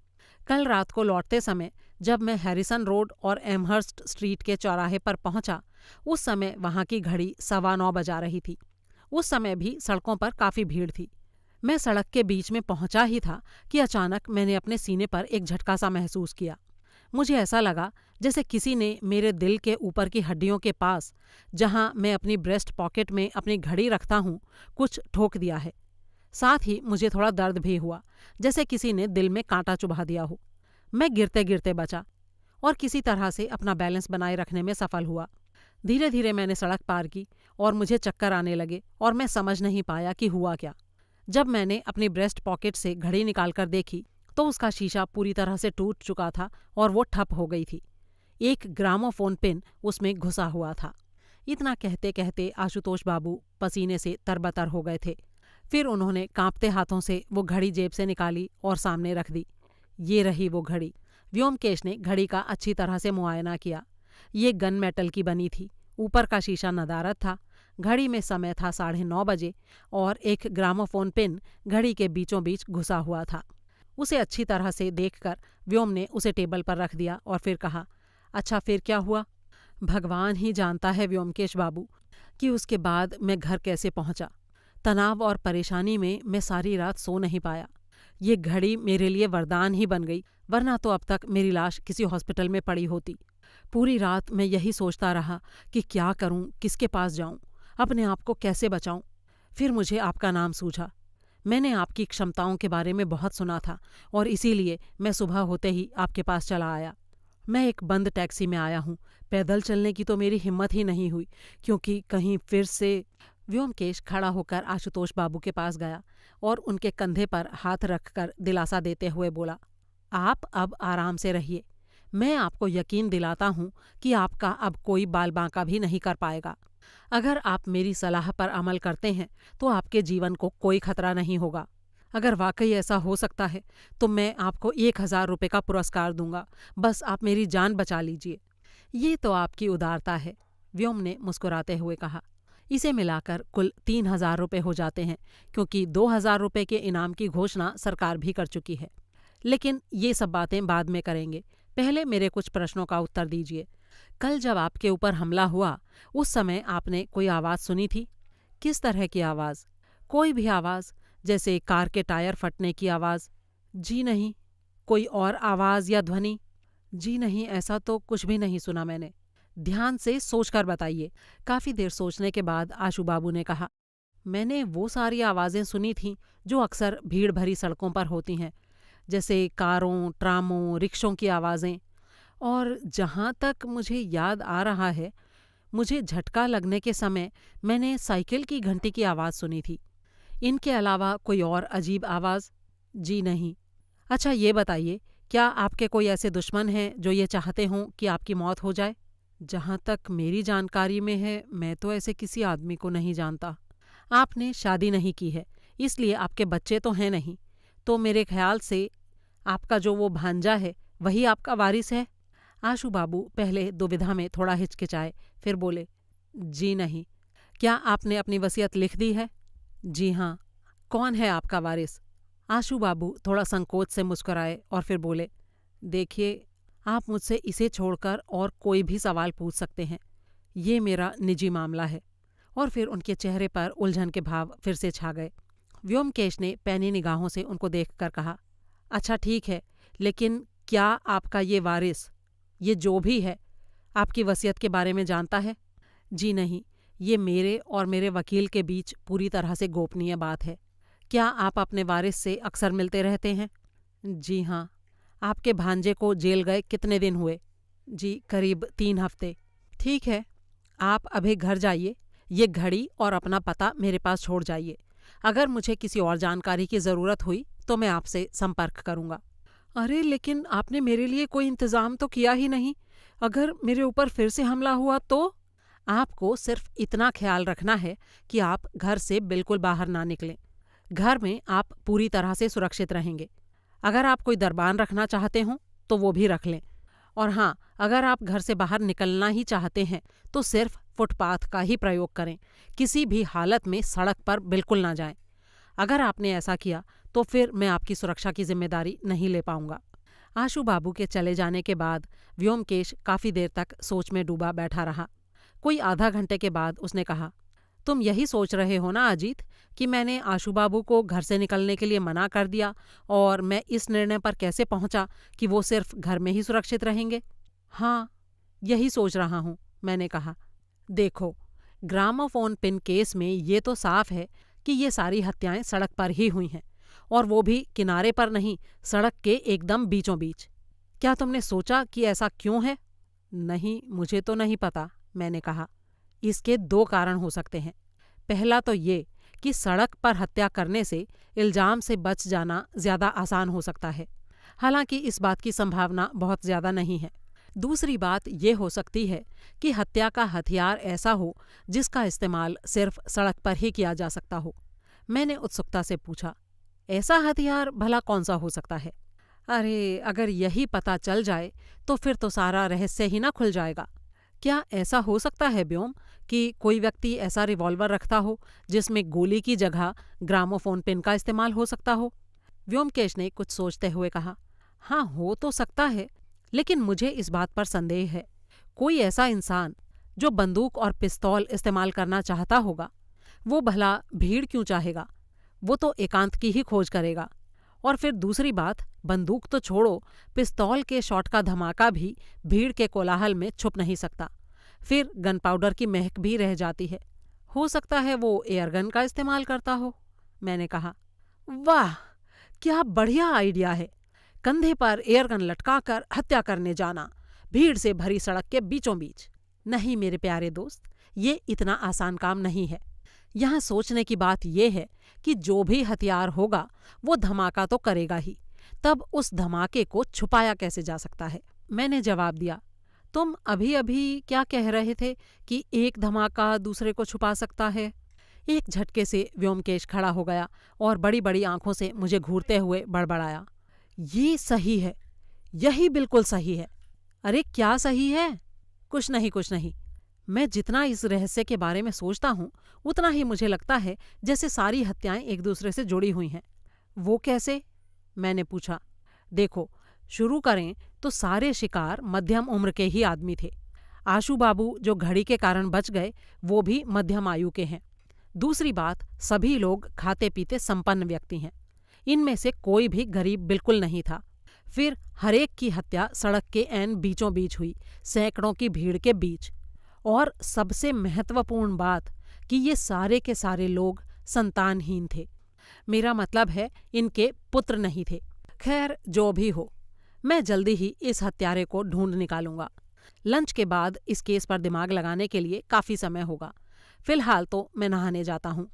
कल रात को लौटते समय जब मैं हैरिसन रोड और एमहर्स्ट स्ट्रीट के चौराहे पर पहुंचा, उस समय वहां की घड़ी 9:15 बजा रही थी। उस समय भी सड़कों पर काफ़ी भीड़ थी। मैं सड़क के बीच में पहुंचा ही था कि अचानक मैंने अपने सीने पर एक झटका सा महसूस किया। मुझे ऐसा लगा जैसे किसी ने मेरे दिल के ऊपर की हड्डियों के पास, जहां मैं अपनी ब्रेस्ट पॉकेट में अपनी घड़ी रखता हूं, कुछ ठोक दिया है। साथ ही मुझे थोड़ा दर्द भी हुआ, जैसे किसी ने दिल में कांटा चुभा दिया हो। मैं गिरते गिरते बचा और किसी तरह से अपना बैलेंस बनाए रखने में सफल हुआ। धीरे धीरे मैंने सड़क पार की और मुझे चक्कर आने लगे और मैं समझ नहीं पाया कि हुआ क्या। जब मैंने अपनी ब्रेस्ट पॉकेट से घड़ी निकालकर देखी तो उसका शीशा पूरी तरह से टूट चुका था और वो ठप हो गई थी। एक ग्रामोफोन पिन उसमें घुसा हुआ था। इतना कहते कहते आशुतोष बाबू पसीने से तरबतर हो गए थे। फिर उन्होंने कांपते हाथों से वो घड़ी जेब से निकाली और सामने रख दी। ये रही वो घड़ी। व्योमकेश ने घड़ी का अच्छी तरह से मुआयना किया। ये गन मेटल की बनी थी। ऊपर का शीशा नदारद था। घड़ी में समय था 9:30 बजे और एक ग्रामोफोन पिन घड़ी के बीचों बीच घुसा हुआ था। उसे अच्छी तरह से देखकर व्योम ने उसे टेबल पर रख दिया और फिर कहा, अच्छा फिर क्या हुआ? भगवान ही जानता है व्योमकेश बाबू कि उसके बाद मैं घर कैसे पहुंचा। तनाव और परेशानी में मैं सारी रात सो नहीं पाया। ये घड़ी मेरे लिए वरदान ही बन गई, वरना तो अब तक मेरी लाश किसी हॉस्पिटल में पड़ी होती। पूरी रात मैं यही सोचता रहा कि क्या करूं, किसके पास जाऊं, अपने आप को कैसे बचाऊं। फिर मुझे आपका नाम सूझा। मैंने आपकी क्षमताओं के बारे में बहुत सुना था और इसीलिए मैं सुबह होते ही आपके पास चला आया। मैं एक बंद टैक्सी में आया हूँ। पैदल चलने की तो मेरी हिम्मत ही नहीं हुई, क्योंकि कहीं फिर से। व्योमकेश खड़ा होकर आशुतोष बाबू के पास गया और उनके कंधे पर हाथ रखकर दिलासा देते हुए बोला, आप अब आराम से रहिए। मैं आपको यकीन दिलाता हूँ कि आपका अब कोई बाल बांका भी नहीं कर पाएगा। अगर आप मेरी सलाह पर अमल करते हैं तो आपके जीवन को कोई खतरा नहीं होगा। अगर वाकई ऐसा हो सकता है तो मैं आपको 1,000 रुपये का पुरस्कार दूंगा। बस आप मेरी जान बचा लीजिए। ये तो आपकी उदारता है, व्योम ने मुस्कुराते हुए कहा। इसे मिलाकर कुल 3,000 रुपये हो जाते हैं, क्योंकि 2,000 रुपये के इनाम की घोषणा सरकार भी कर चुकी है। लेकिन ये सब बातें बाद में करेंगे। पहले मेरे कुछ प्रश्नों का उत्तर दीजिए। कल जब आपके ऊपर हमला हुआ, उस समय आपने कोई आवाज़ सुनी थी? किस तरह की आवाज़? कोई भी आवाज़, जैसे कार के टायर फटने की आवाज़? जी नहीं। कोई और आवाज़ या ध्वनि? जी नहीं, ऐसा तो कुछ भी नहीं सुना मैंने। ध्यान से सोचकर बताइए। काफ़ी देर सोचने के बाद आशु बाबू ने कहा, मैंने वो सारी आवाज़ें सुनी थीं जो अक्सर भीड़ भरी सड़कों पर होती हैं, जैसे कारों, ट्रामों, रिक्शों की आवाज़ें। और जहाँ तक मुझे याद आ रहा है, मुझे झटका लगने के समय मैंने साइकिल की घंटी की आवाज़ सुनी थी। इनके अलावा कोई और अजीब आवाज़? जी नहीं। अच्छा ये बताइए, क्या आपके कोई ऐसे दुश्मन हैं जो ये चाहते हों कि आपकी मौत हो जाए? जहाँ तक मेरी जानकारी में है, मैं तो ऐसे किसी आदमी को नहीं जानता। आपने शादी नहीं की है, इसलिए आपके बच्चे तो हैं नहीं। तो मेरे ख्याल से आपका जो वो भांजा है वही आपका वारिस है। आशू बाबू पहले दुविधा में थोड़ा हिचकिचाए, फिर बोले, जी नहीं। क्या आपने अपनी वसीयत लिख दी है? जी हाँ। कौन है आपका वारिस? आशू बाबू थोड़ा संकोच से मुस्कुराए और फिर बोले, देखिए, आप मुझसे इसे छोड़कर और कोई भी सवाल पूछ सकते हैं, ये मेरा निजी मामला है। और फिर उनके चेहरे पर उलझन के भाव फिर से छा गए। व्योमकेश ने पैनी निगाहों से उनको देखकर कहा, अच्छा ठीक है, लेकिन क्या आपका ये वारिस, ये जो भी है, आपकी वसीयत के बारे में जानता है? जी नहीं, ये मेरे और मेरे वकील के बीच पूरी तरह से गोपनीय बात है। क्या आप अपने वारिस से अक्सर मिलते रहते हैं? जी हाँ। आपके भांजे को जेल गए कितने दिन हुए? जी करीब 3 हफ्ते। ठीक है, आप अभी घर जाइए, ये घड़ी और अपना पता मेरे पास छोड़ जाइए। अगर मुझे किसी और जानकारी की ज़रूरत हुई तो मैं आपसे संपर्क करूँगा। अरे लेकिन आपने मेरे लिए कोई इंतज़ाम तो किया ही नहीं। अगर मेरे ऊपर फिर से हमला हुआ तो? आपको सिर्फ इतना ख्याल रखना है कि आप घर से बिल्कुल बाहर ना निकलें। घर में आप पूरी तरह से सुरक्षित रहेंगे। अगर आप कोई दरबान रखना चाहते हों तो वो भी रख लें। और हाँ, अगर आप घर से बाहर निकलना ही चाहते हैं तो सिर्फ फुटपाथ का ही प्रयोग करें। किसी भी हालत में सड़क पर बिल्कुल ना जाएं। अगर आपने ऐसा किया तो फिर मैं आपकी सुरक्षा की जिम्मेदारी नहीं ले पाऊंगा। आशू बाबू के चले जाने के बाद व्योमकेश काफ़ी देर तक सोच में डूबा बैठा रहा। कोई आधा घंटे के बाद उसने कहा, तुम यही सोच रहे हो ना अजीत कि मैंने आशू बाबू को घर से निकलने के लिए मना कर दिया और मैं इस निर्णय पर कैसे पहुंचा कि वो सिर्फ घर में ही सुरक्षित रहेंगे? हाँ, यही सोच रहा हूँ, मैंने कहा। देखो, ग्रामोफोन पिन केस में ये तो साफ है कि ये सारी हत्याएं सड़क पर ही हुई हैं, और वो भी किनारे पर नहीं, सड़क के एकदम बीचों बीच। क्या तुमने सोचा कि ऐसा क्यों है? नहीं, मुझे तो नहीं पता, मैंने कहा। इसके 2 कारण हो सकते हैं। पहला तो ये कि सड़क पर हत्या करने से इल्जाम से बच जाना ज़्यादा आसान हो सकता है, हालांकि इस बात की संभावना बहुत ज़्यादा नहीं है। दूसरी बात ये हो सकती है कि हत्या का हथियार ऐसा हो जिसका इस्तेमाल सिर्फ सड़क पर ही किया जा सकता हो। मैंने उत्सुकता से पूछा, ऐसा हथियार भला कौन सा हो सकता है? अरे, अगर यही पता चल जाए तो फिर तो सारा रहस्य ही ना खुल जाएगा। क्या ऐसा हो सकता है व्योम कि कोई व्यक्ति ऐसा रिवॉल्वर रखता हो जिसमें गोली की जगह ग्रामोफोन पिन का इस्तेमाल हो सकता हो? व्योमकेश ने कुछ सोचते हुए कहा, हाँ हो तो सकता है, लेकिन मुझे इस बात पर संदेह है। कोई ऐसा इंसान जो बंदूक और पिस्तौल इस्तेमाल करना चाहता होगा, वो भला भीड़ क्यों चाहेगा? वो तो एकांत की ही खोज करेगा। और फिर दूसरी बात, बंदूक तो छोड़ो, पिस्तौल के शॉट का धमाका भी भीड़ के कोलाहल में छुप नहीं सकता। फिर गन पाउडर की महक भी रह जाती है। हो सकता है वो एयरगन का इस्तेमाल करता हो, मैंने कहा। वाह, क्या बढ़िया आइडिया है। कंधे पर एयरगन लटकाकर हत्या करने जाना, भीड़ से भरी सड़क के बीचों बीच। नहीं मेरे प्यारे दोस्त, ये इतना आसान काम नहीं है। यहाँ सोचने की बात यह है कि जो भी हथियार होगा वो धमाका तो करेगा ही, तब उस धमाके को छुपाया कैसे जा सकता है? मैंने जवाब दिया, तुम अभी अभी क्या कह रहे थे कि एक धमाका दूसरे को छुपा सकता है? एक झटके से व्योमकेश खड़ा हो गया और बड़ी बड़ी आंखों से मुझे घूरते हुए बड़बड़ाया, ये सही है, यही बिल्कुल सही है। अरे क्या सही है? कुछ नहीं कुछ नहीं। मैं जितना इस रहस्य के बारे में सोचता हूँ उतना ही मुझे लगता है जैसे सारी हत्याएं एक दूसरे से जुड़ी हुई हैं। वो कैसे? मैंने पूछा। देखो, शुरू करें तो सारे शिकार मध्यम उम्र के ही आदमी थे। आशू बाबू जो घड़ी के कारण बच गए वो भी मध्यम आयु के हैं। दूसरी बात, सभी लोग खाते पीते संपन्न व्यक्ति हैं। इनमें से कोई भी गरीब बिल्कुल नहीं था। फिर हरेक की हत्या सड़क के ऐन बीचों बीच हुई, सैकड़ों की भीड़ के बीच। और सबसे महत्वपूर्ण बात कि ये सारे के सारे लोग संतानहीन थे। मेरा मतलब है इनके पुत्र नहीं थे। खैर जो भी हो, मैं जल्दी ही इस हत्यारे को ढूंढ निकालूंगा। लंच के बाद इस केस पर दिमाग लगाने के लिए काफ़ी समय होगा। फिलहाल तो मैं नहाने जाता हूँ।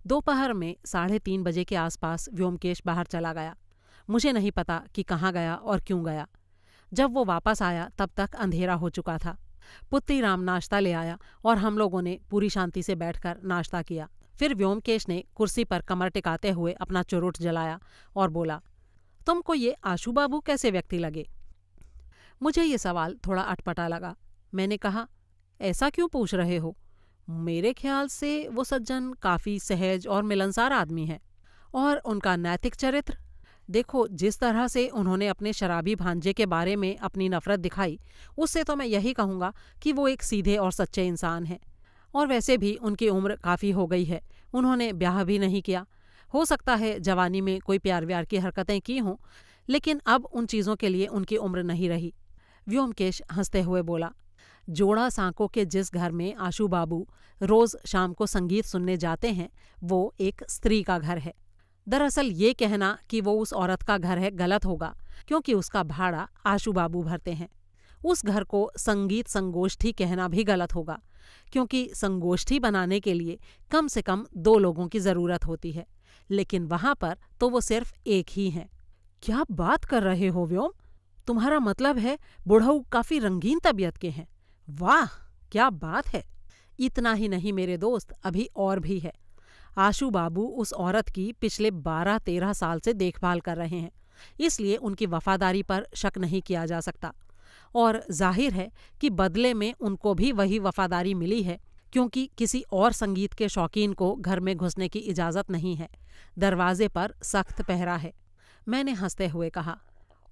दोपहर में 3:30 बजे के आसपास व्योमकेश बाहर चला गया। मुझे नहीं पता कि कहाँ गया और क्यों गया। जब वो वापस आया तब तक अंधेरा हो चुका था। पुत्तीराम नाश्ता ले आया और हम लोगों ने पूरी शांति से बैठकर नाश्ता किया। फिर व्योमकेश ने कुर्सी पर कमर टिकाते हुए अपना चुरुट जलाया और बोला, तुमको ये आशू बाबू कैसे व्यक्ति लगे? मुझे ये सवाल थोड़ा अटपटा लगा। मैंने कहा, ऐसा क्यों पूछ रहे हो? मेरे ख्याल से वो सज्जन काफ़ी सहज और मिलनसार आदमी है। और उनका नैतिक चरित्र? देखो, जिस तरह से उन्होंने अपने शराबी भांजे के बारे में अपनी नफरत दिखाई, उससे तो मैं यही कहूँगा कि वो एक सीधे और सच्चे इंसान हैं। और वैसे भी उनकी उम्र काफ़ी हो गई है, उन्होंने ब्याह भी नहीं किया। हो सकता है जवानी में कोई प्यार व्यार की हरकतें की हों, लेकिन अब उन चीज़ों के लिए उनकी उम्र नहीं रही। व्योमकेश हंसते हुए बोला, जोड़ा सांकों के जिस घर में आशू बाबू रोज शाम को संगीत सुनने जाते हैं, वो एक स्त्री का घर है। दरअसल ये कहना कि वो उस औरत का घर है गलत होगा, क्योंकि उसका भाड़ा आशू बाबू भरते हैं। उस घर को संगीत संगोष्ठी कहना भी गलत होगा, क्योंकि संगोष्ठी बनाने के लिए कम से कम 2 लोगों की ज़रूरत होती है, लेकिन वहाँ पर तो वो सिर्फ एक ही हैं। क्या बात कर रहे हो व्योम? तुम्हारा मतलब है बुढ़ऊ काफ़ी रंगीन तबीयत के हैं? वाह, क्या बात है! इतना ही नहीं मेरे दोस्त, अभी और भी है। आशू बाबू उस औरत की पिछले 12-13 साल से देखभाल कर रहे हैं, इसलिए उनकी वफादारी पर शक नहीं किया जा सकता। और जाहिर है कि बदले में उनको भी वही वफादारी मिली है, क्योंकि किसी और संगीत के शौकीन को घर में घुसने की इजाज़त नहीं है। दरवाजे पर सख्त पहरा है। मैंने हंसते हुए कहा,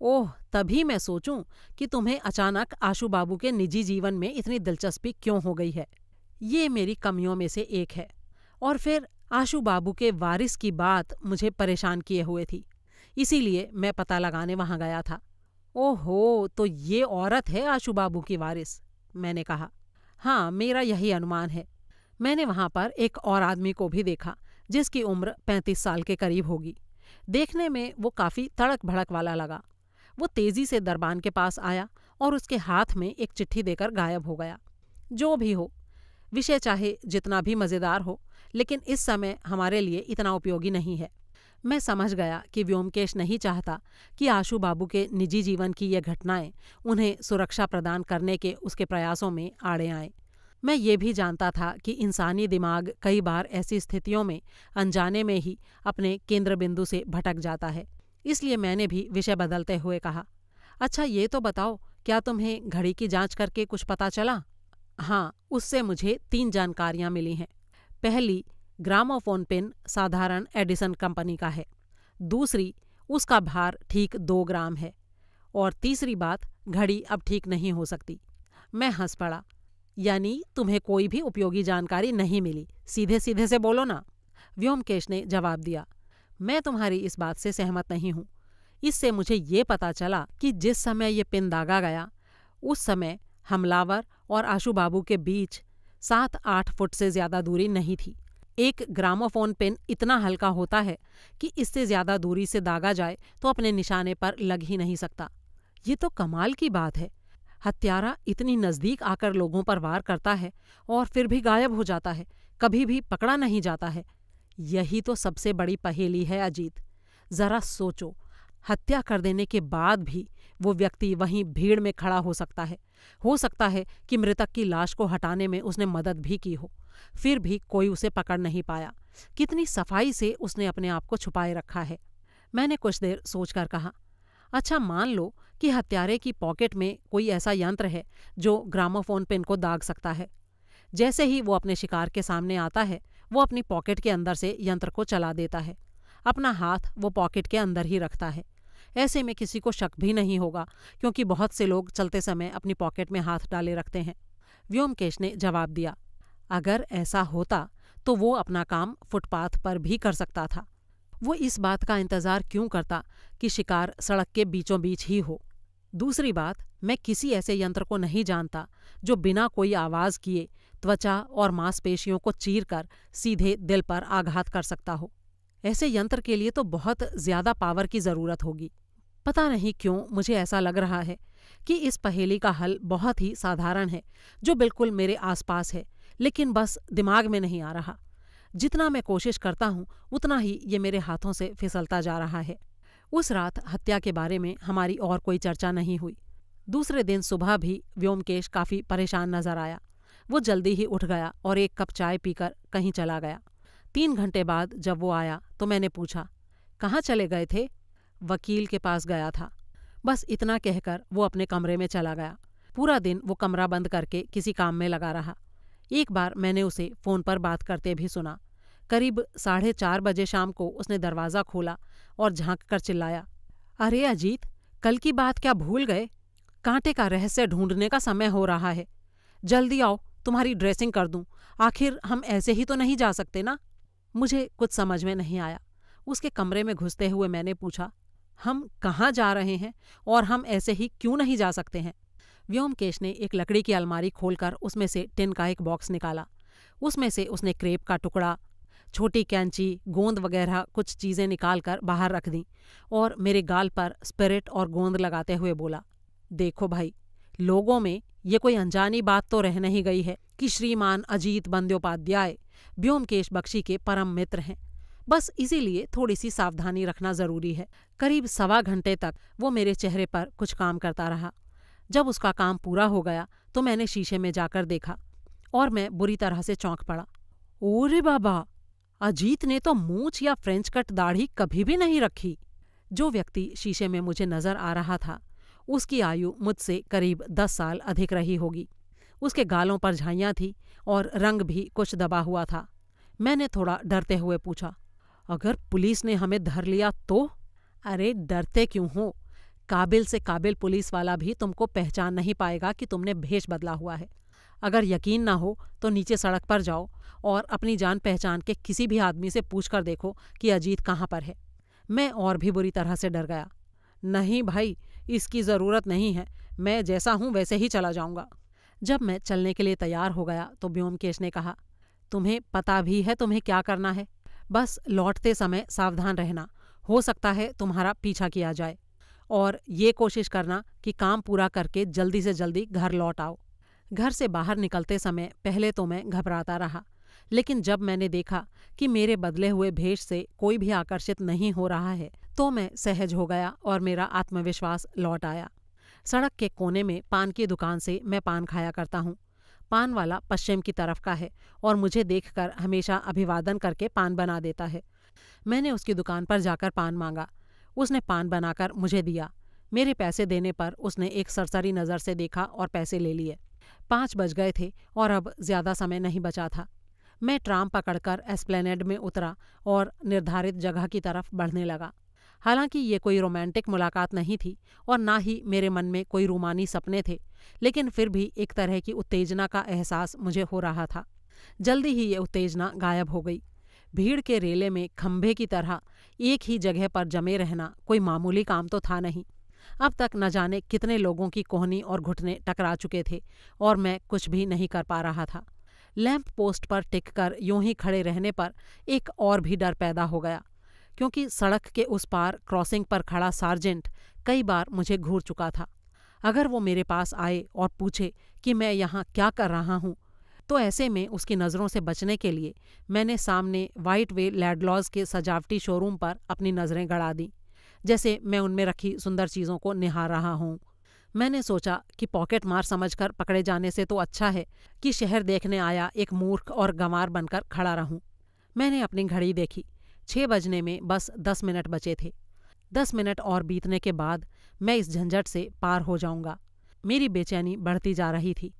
ओह, तभी मैं सोचूं कि तुम्हें अचानक आशू बाबू के निजी जीवन में इतनी दिलचस्पी क्यों हो गई है। ये मेरी कमियों में से एक है। और फिर आशू बाबू के वारिस की बात मुझे परेशान किए हुए थी, इसीलिए मैं पता लगाने वहां गया था। ओहो, तो ये औरत है आशू बाबू की वारिस? मैंने कहा। हाँ, मेरा यही अनुमान है। मैंने वहां पर एक और आदमी को भी देखा, जिसकी उम्र 35 साल के करीब होगी। देखने में वो काफ़ी तड़क भड़क वाला लगा। वो तेजी से दरबान के पास आया और उसके हाथ में एक चिट्ठी देकर गायब हो गया। जो भी हो, विषय चाहे जितना भी मज़ेदार हो, लेकिन इस समय हमारे लिए इतना उपयोगी नहीं है। मैं समझ गया कि व्योमकेश नहीं चाहता कि आशू बाबू के निजी जीवन की ये घटनाएं उन्हें सुरक्षा प्रदान करने के उसके प्रयासों में आड़े आएं। मैं ये भी जानता था कि इंसानी दिमाग कई बार ऐसी स्थितियों में अनजाने में ही अपने केंद्र बिंदु से भटक जाता है। इसलिए मैंने भी विषय बदलते हुए कहा, अच्छा ये तो बताओ, क्या तुम्हें घड़ी की जांच करके कुछ पता चला? हाँ, उससे मुझे 3 जानकारियां मिली हैं। पहली, ग्रामोफोन पिन साधारण एडिसन कंपनी का है। दूसरी, उसका भार ठीक 2 ग्राम है। और तीसरी बात, घड़ी अब ठीक नहीं हो सकती। मैं हंस पड़ा। यानी तुम्हें कोई भी उपयोगी जानकारी नहीं मिली? सीधे सीधे से बोलो ना। व्योमकेश ने जवाब दिया, मैं तुम्हारी इस बात से सहमत नहीं हूँ। इससे मुझे ये पता चला कि जिस समय ये पिन दागा गया, उस समय हमलावर और आशू बाबू के बीच 7-8 फुट से ज़्यादा दूरी नहीं थी। एक ग्रामोफोन पिन इतना हल्का होता है कि इससे ज़्यादा दूरी से दागा जाए तो अपने निशाने पर लग ही नहीं सकता। ये तो कमाल की बात है। हत्यारा इतनी नज़दीक आकर लोगों पर वार करता है और फिर भी गायब हो जाता है, कभी भी पकड़ा नहीं जाता है। यही तो सबसे बड़ी पहेली है अजीत। ज़रा सोचो, हत्या कर देने के बाद भी वो व्यक्ति वहीं भीड़ में खड़ा हो सकता है। हो सकता है कि मृतक की लाश को हटाने में उसने मदद भी की हो, फिर भी कोई उसे पकड़ नहीं पाया। कितनी सफाई से उसने अपने आप को छुपाए रखा है। मैंने कुछ देर सोचकर कहा, अच्छा मान लो कि हत्यारे की पॉकेट में कोई ऐसा यंत्र है जो ग्रामोफोन पिन को दाग सकता है। जैसे ही वो अपने शिकार के सामने आता है, वो अपनी पॉकेट के अंदर से यंत्र को चला देता है। अपना हाथ वो पॉकेट के अंदर ही रखता है। ऐसे में किसी को शक भी नहीं होगा, क्योंकि बहुत से लोग चलते समय अपनी पॉकेट में हाथ डाले रखते हैं। व्योमकेश ने जवाब दिया, अगर ऐसा होता तो वो अपना काम फुटपाथ पर भी कर सकता था। वो इस बात का इंतज़ार क्यों करता कि शिकार सड़क के बीचों बीच ही हो? दूसरी बात, मैं किसी ऐसे यंत्र को नहीं जानता जो बिना कोई आवाज़ किए त्वचा और मांसपेशियों को चीरकर सीधे दिल पर आघात कर सकता हो। ऐसे यंत्र के लिए तो बहुत ज़्यादा पावर की ज़रूरत होगी। पता नहीं क्यों मुझे ऐसा लग रहा है कि इस पहेली का हल बहुत ही साधारण है, जो बिल्कुल मेरे आसपास है, लेकिन बस दिमाग में नहीं आ रहा। जितना मैं कोशिश करता हूँ उतना ही ये मेरे हाथों से फिसलता जा रहा है। उस रात हत्या के बारे में हमारी और कोई चर्चा नहीं हुई। दूसरे दिन सुबह भी व्योमकेश काफ़ी परेशान नजर आया। वो जल्दी ही उठ गया और एक कप चाय पीकर कहीं चला गया। 3 घंटे बाद जब वो आया तो मैंने पूछा, कहाँ चले गए थे? वकील के पास गया था। बस इतना कहकर वो अपने कमरे में चला गया। पूरा दिन वो कमरा बंद करके किसी काम में लगा रहा। एक बार मैंने उसे फ़ोन पर बात करते भी सुना। करीब 4:30 बजे शाम को उसने दरवाज़ा खोला और झांक कर चिल्लाया, अरे अजीत, कल की बात क्या भूल गए? कांटे का रहस्य ढूंढने का समय हो रहा है। जल्दी आओ, तुम्हारी ड्रेसिंग कर दूं। आखिर हम ऐसे ही तो नहीं जा सकते ना? मुझे कुछ समझ में नहीं आया। उसके कमरे में घुसते हुए मैंने पूछा, हम कहाँ जा रहे हैं और हम ऐसे ही क्यों नहीं जा सकते हैं? व्योमकेश ने एक लकड़ी की अलमारी खोलकर उसमें से टिन का एक बॉक्स निकाला। उसमें से उसने क्रेप का टुकड़ा, छोटी कैंची, गोंद वगैरह कुछ चीज़ें निकालकर बाहर रख दीं और मेरे गाल पर स्पिरिट और गोंद लगाते हुए बोला, देखो भाई, लोगों में ये कोई अनजानी बात तो रह नहीं गई है कि श्रीमान अजीत बंद्योपाध्याय व्योमकेश बख्शी के परम मित्र हैं। बस इसीलिए थोड़ी सी सावधानी रखना जरूरी है। करीब 1.25 घंटे तक वो मेरे चेहरे पर कुछ काम करता रहा। जब उसका काम पूरा हो गया तो मैंने शीशे में जाकर देखा और मैं बुरी तरह से चौंक पड़ा। ओरे बाबा, अजीत ने तो मूंछ या फ्रेंच कट दाढ़ी कभी भी नहीं रखी। जो व्यक्ति शीशे में मुझे नजर आ रहा था उसकी आयु मुझसे करीब 10 साल अधिक रही होगी। उसके गालों पर झाइयाँ थी और रंग भी कुछ दबा हुआ था। मैंने थोड़ा डरते हुए पूछा, अगर पुलिस ने हमें धर लिया तो? अरे डरते क्यों हो? काबिल से काबिल पुलिस वाला भी तुमको पहचान नहीं पाएगा कि तुमने भेष बदला हुआ है। अगर यकीन ना हो तो नीचे सड़क पर जाओ और अपनी जान पहचान के किसी भी आदमी से पूछ कर देखो कि अजीत कहाँ पर है। मैं और भी बुरी तरह से डर गया। नहीं भाई, इसकी ज़रूरत नहीं है, मैं जैसा हूँ वैसे ही चला जाऊँगा। जब मैं चलने के लिए तैयार हो गया तो व्योमकेश ने कहा, तुम्हें पता भी है तुम्हें क्या करना है? बस लौटते समय सावधान रहना, हो सकता है तुम्हारा पीछा किया जाए। और ये कोशिश करना कि काम पूरा करके जल्दी से जल्दी घर लौट आओ। घर से बाहर निकलते समय पहले तो मैं घबराता रहा, लेकिन जब मैंने देखा कि मेरे बदले हुए भेष से कोई भी आकर्षित नहीं हो रहा है तो मैं सहज हो गया और मेरा आत्मविश्वास लौट आया। सड़क के कोने में पान की दुकान से मैं पान खाया करता हूँ। पान वाला पश्चिम की तरफ का है और मुझे देखकर हमेशा अभिवादन करके पान बना देता है। मैंने उसकी दुकान पर जाकर पान मांगा। उसने पान बनाकर मुझे दिया। मेरे पैसे देने पर उसने एक सरसरी नज़र से देखा और पैसे ले लिए। 5 बज गए थे और अब ज़्यादा समय नहीं बचा था। मैं ट्राम पकड़कर एस्प्लेनेड में उतरा और निर्धारित जगह की तरफ बढ़ने लगा। हालांकि ये कोई रोमांटिक मुलाकात नहीं थी और ना ही मेरे मन में कोई रूमानी सपने थे, लेकिन फिर भी एक तरह की उत्तेजना का एहसास मुझे हो रहा था। जल्दी ही ये उत्तेजना गायब हो गई। भीड़ के रेले में खंभे की तरह एक ही जगह पर जमे रहना कोई मामूली काम तो था नहीं। अब तक न जाने कितने लोगों की कोहनी और घुटने टकरा चुके थे और मैं कुछ भी नहीं कर पा रहा था। लैंप पोस्ट पर टिककर यूं ही खड़े रहने पर एक और भी डर पैदा हो गया, क्योंकि सड़क के उस पार क्रॉसिंग पर खड़ा सार्जेंट कई बार मुझे घूर चुका था। अगर वो मेरे पास आए और पूछे कि मैं यहाँ क्या कर रहा हूँ, तो ऐसे में उसकी नज़रों से बचने के लिए मैंने सामने वाइट वे लैडलॉज के सजावटी शोरूम पर अपनी नज़रें गड़ा दीं, जैसे मैं उनमें रखी सुंदर चीज़ों को निहार रहा हूँ। मैंने सोचा कि पॉकेट मार समझकर पकड़े जाने से तो अच्छा है कि शहर देखने आया एक मूर्ख और गंवार बनकर खड़ा रहूं। मैंने अपनी घड़ी देखी। 6 बजने में बस 10 मिनट बचे थे। 10 मिनट और बीतने के बाद मैं इस झंझट से पार हो जाऊंगा। मेरी बेचैनी बढ़ती जा रही थी।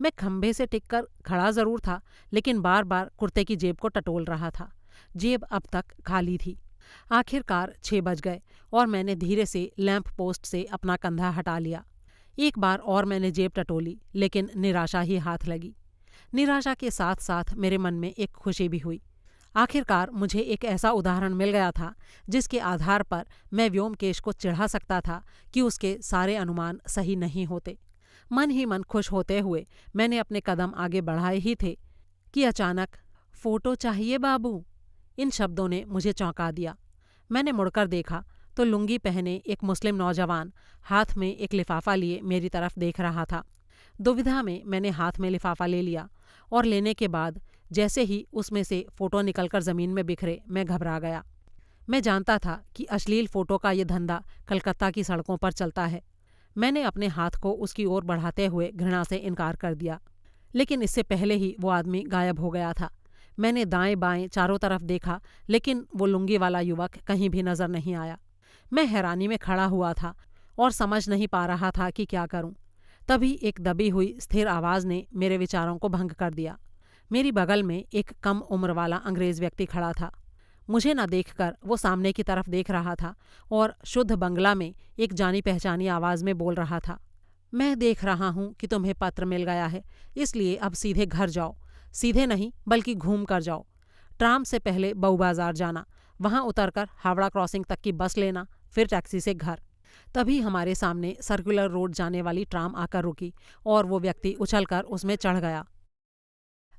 मैं खंभे से टिककर खड़ा जरूर था, लेकिन बार बार कुर्ते की जेब को टटोल रहा था। जेब अब तक खाली थी। आखिरकार 6 बज गए और मैंने धीरे से लैंप पोस्ट से अपना कंधा हटा लिया। एक बार और मैंने जेब टटोली, लेकिन निराशा ही हाथ लगी। निराशा के साथ साथ मेरे मन में एक खुशी भी हुई। आखिरकार मुझे एक ऐसा उदाहरण मिल गया था जिसके आधार पर मैं व्योमकेश को चिढ़ा सकता था कि उसके सारे अनुमान सही नहीं होते। मन ही मन खुश होते हुए मैंने अपने कदम आगे बढ़ाए ही थे कि अचानक, फोटो चाहिए बाबू, इन शब्दों ने मुझे चौंका दिया। मैंने मुड़कर देखा तो लुंगी पहने एक मुस्लिम नौजवान हाथ में एक लिफाफा लिए मेरी तरफ देख रहा था। दुविधा में मैंने हाथ में लिफाफा ले लिया और लेने के बाद जैसे ही उसमें से फ़ोटो निकलकर ज़मीन में बिखरे, मैं घबरा गया। मैं जानता था कि अश्लील फ़ोटो का ये धंधा कलकत्ता की सड़कों पर चलता है। मैंने अपने हाथ को उसकी ओर बढ़ाते हुए घृणा से इनकार कर दिया, लेकिन इससे पहले ही वो आदमी गायब हो गया था। मैंने दाएं बाएं चारों तरफ देखा, लेकिन वो लुंगी वाला युवक कहीं भी नजर नहीं आया। मैं हैरानी में खड़ा हुआ था और समझ नहीं पा रहा था कि क्या करूं। तभी एक दबी हुई स्थिर आवाज ने मेरे विचारों को भंग कर दिया। मेरी बगल में एक कम उम्र वाला अंग्रेज व्यक्ति खड़ा था। मुझे न देखकर वो सामने की तरफ देख रहा था और शुद्ध बंगला में एक जानी पहचानी आवाज में बोल रहा था, मैं देख रहा हूं कि तुम्हें पत्र मिल गया है, इसलिए अब सीधे घर जाओ। सीधे नहीं बल्कि घूम कर जाओ। ट्राम से पहले बऊ बाजार जाना, वहां उतरकर हावड़ा क्रॉसिंग तक की बस लेना, फिर टैक्सी से घर। तभी हमारे सामने सर्कुलर रोड जाने वाली ट्राम आकर रुकी और वो व्यक्ति उछलकर उसमें चढ़ गया।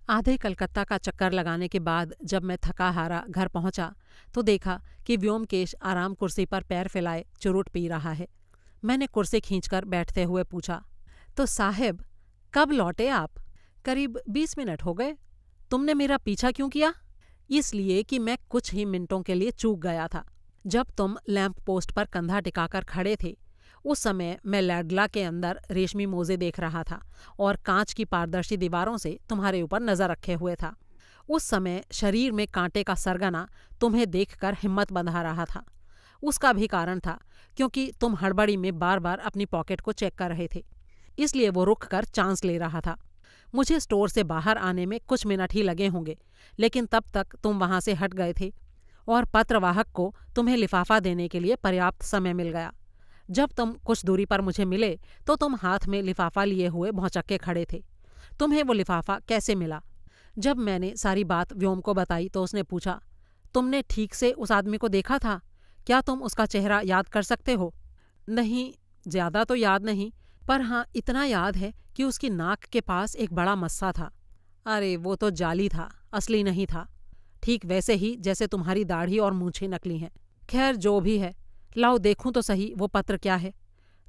आधे कलकत्ता का चक्कर लगाने के बाद जब मैं थका हारा घर पहुंचा तो देखा कि व्योमकेश आराम कुर्सी पर पैर फैलाए चुरुट पी रहा है। मैंने कुर्सी खींचकर बैठते हुए पूछा, तो साहब कब लौटे आप? करीब 20 मिनट हो गए। तुमने मेरा पीछा क्यों किया? इसलिए कि मैं कुछ ही मिनटों के लिए चूक गया था। जब तुम लैंप पोस्ट पर कंधा टिकाकर खड़े थे, उस समय मैं लैडला के अंदर रेशमी मोजे देख रहा था और कांच की पारदर्शी दीवारों से तुम्हारे ऊपर नजर रखे हुए था। उस समय शरीर में कांटे का सरगना तुम्हें देखकर हिम्मत बंधा रहा था। उसका भी कारण था, क्योंकि तुम हड़बड़ी में बार बार अपनी पॉकेट को चेक कर रहे थे, इसलिए वो रुक कर चांस ले रहा था। मुझे स्टोर से बाहर आने में कुछ मिनट ही लगे होंगे, लेकिन तब तक तुम वहां से हट गए थे और पत्रवाहक को तुम्हें लिफाफा देने के लिए पर्याप्त समय मिल गया। जब तुम कुछ दूरी पर मुझे मिले तो तुम हाथ में लिफाफा लिए हुए भौंचक के खड़े थे। तुम्हें वो लिफाफा कैसे मिला? जब मैंने सारी बात व्योम को बताई तो उसने पूछा, तुमने ठीक से उस आदमी को देखा था? क्या तुम उसका चेहरा याद कर सकते हो? नहीं, ज्यादा तो याद नहीं, पर हाँ इतना याद है कि उसकी नाक के पास एक बड़ा मस्सा था। अरे वो तो जाली था, असली नहीं था। ठीक वैसे ही जैसे तुम्हारी दाढ़ी और मूंछें नकली हैं। खैर जो भी है, लाओ देखूं तो सही वो पत्र क्या है।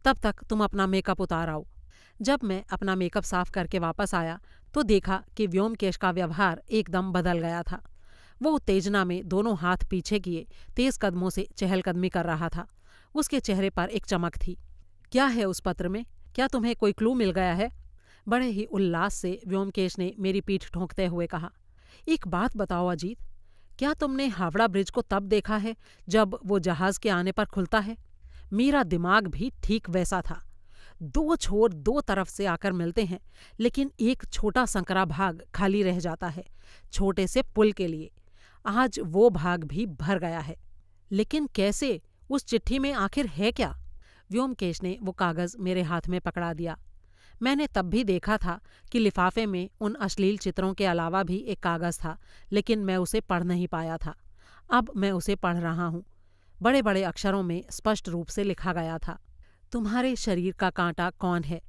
तब तक तुम अपना मेकअप उतार आओ। जब मैं अपना मेकअप साफ करके वापस आया तो देखा कि व्योमकेश का व्यवहार एकदम बदल गया था। वो उत्तेजना में दोनों हाथ पीछे किए तेज कदमों से चहलकदमी कर रहा था। उसके चेहरे पर एक चमक थी। क्या है उस पत्र में? क्या तुम्हें कोई क्लू मिल गया है? बड़े ही उल्लास से व्योमकेश ने मेरी पीठ ठोंकते हुए कहा, एक बात बताओ अजीत, क्या तुमने हावड़ा ब्रिज को तब देखा है जब वो जहाज के आने पर खुलता है? मेरा दिमाग भी ठीक वैसा था। दो छोर दो तरफ से आकर मिलते हैं, लेकिन एक छोटा संकरा भाग खाली रह जाता है छोटे से पुल के लिए। आज वो भाग भी भर गया है। लेकिन कैसे? उस चिट्ठी में आखिर है क्या? व्योमकेश ने वो कागज मेरे हाथ में पकड़ा दिया। मैंने तब भी देखा था कि लिफाफे में उन अश्लील चित्रों के अलावा भी एक कागज था, लेकिन मैं उसे पढ़ नहीं पाया था। अब मैं उसे पढ़ रहा हूँ। बड़े बड़े अक्षरों में स्पष्ट रूप से लिखा गया था, तुम्हारे शरीर का कांटा कौन है,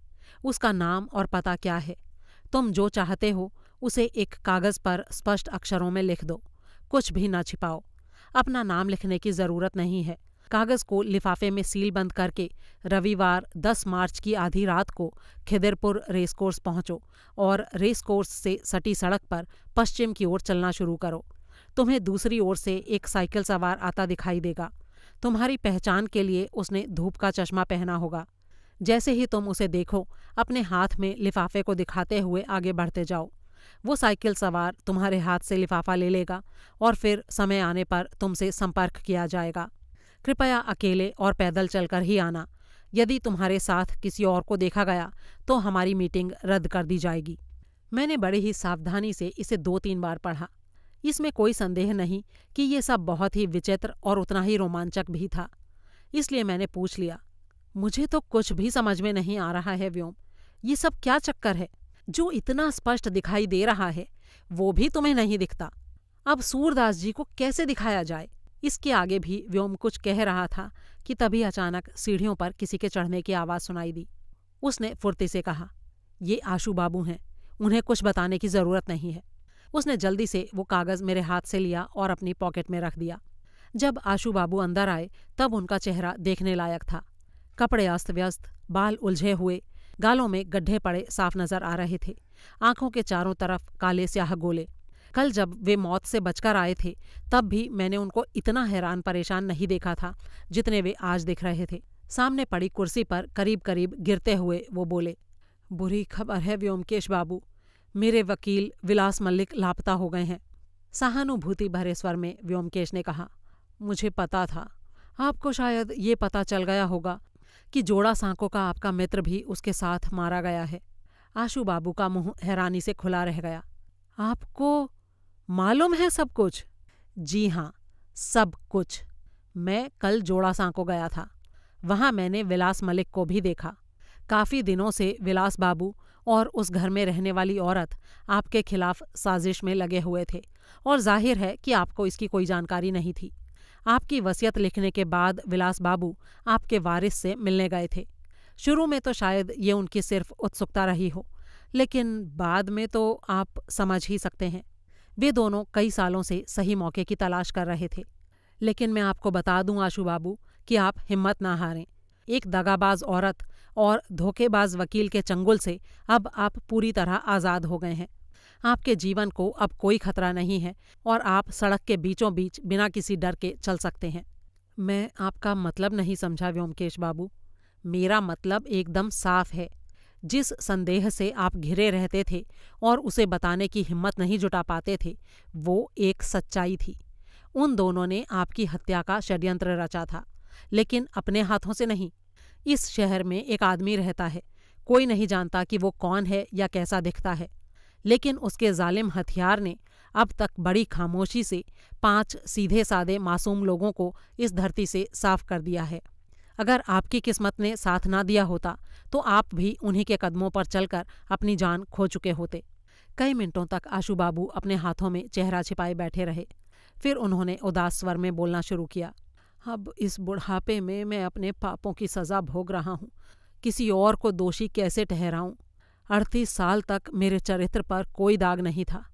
उसका नाम और पता क्या है। तुम जो चाहते हो उसे एक कागज पर स्पष्ट अक्षरों में लिख दो, कुछ भी ना छिपाओ। अपना नाम लिखने की जरूरत नहीं है। कागज को लिफाफे में सील बंद करके रविवार 10 मार्च की आधी रात को खिदिरपुर रेसकोर्स पहुंचो और रेसकोर्स से सटी सड़क पर पश्चिम की ओर चलना शुरू करो। तुम्हें दूसरी ओर से एक साइकिल सवार आता दिखाई देगा। तुम्हारी पहचान के लिए उसने धूप का चश्मा पहना होगा। जैसे ही तुम उसे देखो, अपने हाथ में लिफाफे को दिखाते हुए आगे बढ़ते जाओ। वो साइकिल सवार तुम्हारे हाथ से लिफाफा ले लेगा और फिर समय आने पर तुमसे संपर्क किया जाएगा। कृपया अकेले और पैदल चलकर ही आना। यदि तुम्हारे साथ किसी और को देखा गया तो हमारी मीटिंग रद्द कर दी जाएगी। मैंने बड़े ही सावधानी से इसे 2-3 बार पढ़ा। इसमें कोई संदेह नहीं कि ये सब बहुत ही विचित्र और उतना ही रोमांचक भी था। इसलिए मैंने पूछ लिया, मुझे तो कुछ भी समझ में नहीं आ रहा है व्योम, ये सब क्या चक्कर है? जो इतना स्पष्ट दिखाई दे रहा है वो भी तुम्हें नहीं दिखता। अब सूरदास जी को कैसे दिखाया जाए? इसके आगे भी व्योम कुछ कह रहा था कि तभी अचानक सीढ़ियों पर किसी के चढ़ने की आवाज़ सुनाई दी। उसने फुर्ती से कहा, ये आशू बाबू हैं, उन्हें कुछ बताने की ज़रूरत नहीं है। उसने जल्दी से वो कागज़ मेरे हाथ से लिया और अपनी पॉकेट में रख दिया। जब आशू बाबू अंदर आए तब उनका चेहरा देखने लायक था। कपड़े अस्त व्यस्त, बाल उलझे हुए, गालों में गड्ढे पड़े साफ नजर आ रहे थे। आंखों के चारों तरफ काले स्याह गोले। कल जब वे मौत से बचकर आए थे तब भी मैंने उनको इतना हैरान परेशान नहीं देखा था जितने वे आज दिख रहे थे। सामने पड़ी कुर्सी पर करीब करीब गिरते हुए वो बोले, बुरी खबर है व्योमकेश बाबू, मेरे वकील विलास मल्लिक लापता हो गए हैं। सहानुभूति भरे स्वर में व्योमकेश ने कहा, मुझे पता था। आपको शायद ये पता चल गया होगा कि जोड़ा सांकों का आपका मित्र भी उसके साथ मारा गया है। आशु बाबू का मुंह हैरानी से खुला रह गया। आपको मालूम है सब कुछ? जी हाँ, सब कुछ। मैं कल जोड़ा सांको गया था। वहां मैंने विलास मलिक को भी देखा। काफी दिनों से विलास बाबू और उस घर में रहने वाली औरत आपके खिलाफ साजिश में लगे हुए थे और जाहिर है कि आपको इसकी कोई जानकारी नहीं थी। आपकी वसीयत लिखने के बाद विलास बाबू आपके वारिस से मिलने गए थे। शुरू में तो शायद ये उनकी सिर्फ उत्सुकता रही हो, लेकिन बाद में तो आप समझ ही सकते हैं। वे दोनों कई सालों से सही मौके की तलाश कर रहे थे। लेकिन मैं आपको बता दूं आशु बाबू कि आप हिम्मत ना हारें। एक दगाबाज औरत और धोखेबाज वकील के चंगुल से अब आप पूरी तरह आज़ाद हो गए हैं। आपके जीवन को अब कोई खतरा नहीं है और आप सड़क के बीचों बीच बिना किसी डर के चल सकते हैं। मैं आपका मतलब नहीं समझा व्योमकेश बाबू। मेरा मतलब एकदम साफ है। जिस संदेह से आप घिरे रहते थे और उसे बताने की हिम्मत नहीं जुटा पाते थे, वो एक सच्चाई थी। उन दोनों ने आपकी हत्या का षड्यंत्र रचा था, लेकिन अपने हाथों से नहीं। इस शहर में एक आदमी रहता है, कोई नहीं जानता कि वो कौन है या कैसा दिखता है, लेकिन उसके जालिम हथियार ने अब तक बड़ी खामोशी से 5 सीधे साधे मासूम लोगों को इस धरती से साफ कर दिया है। अगर आपकी किस्मत ने साथ ना दिया होता तो आप भी उन्हीं के कदमों पर चलकर अपनी जान खो चुके होते। कई मिनटों तक आशु बाबू अपने हाथों में चेहरा छिपाए बैठे रहे। फिर उन्होंने उदास स्वर में बोलना शुरू किया। अब इस बुढ़ापे में मैं अपने पापों की सज़ा भोग रहा हूँ। किसी और को दोषी कैसे ठहराऊँ? 38 साल तक मेरे चरित्र पर कोई दाग नहीं था।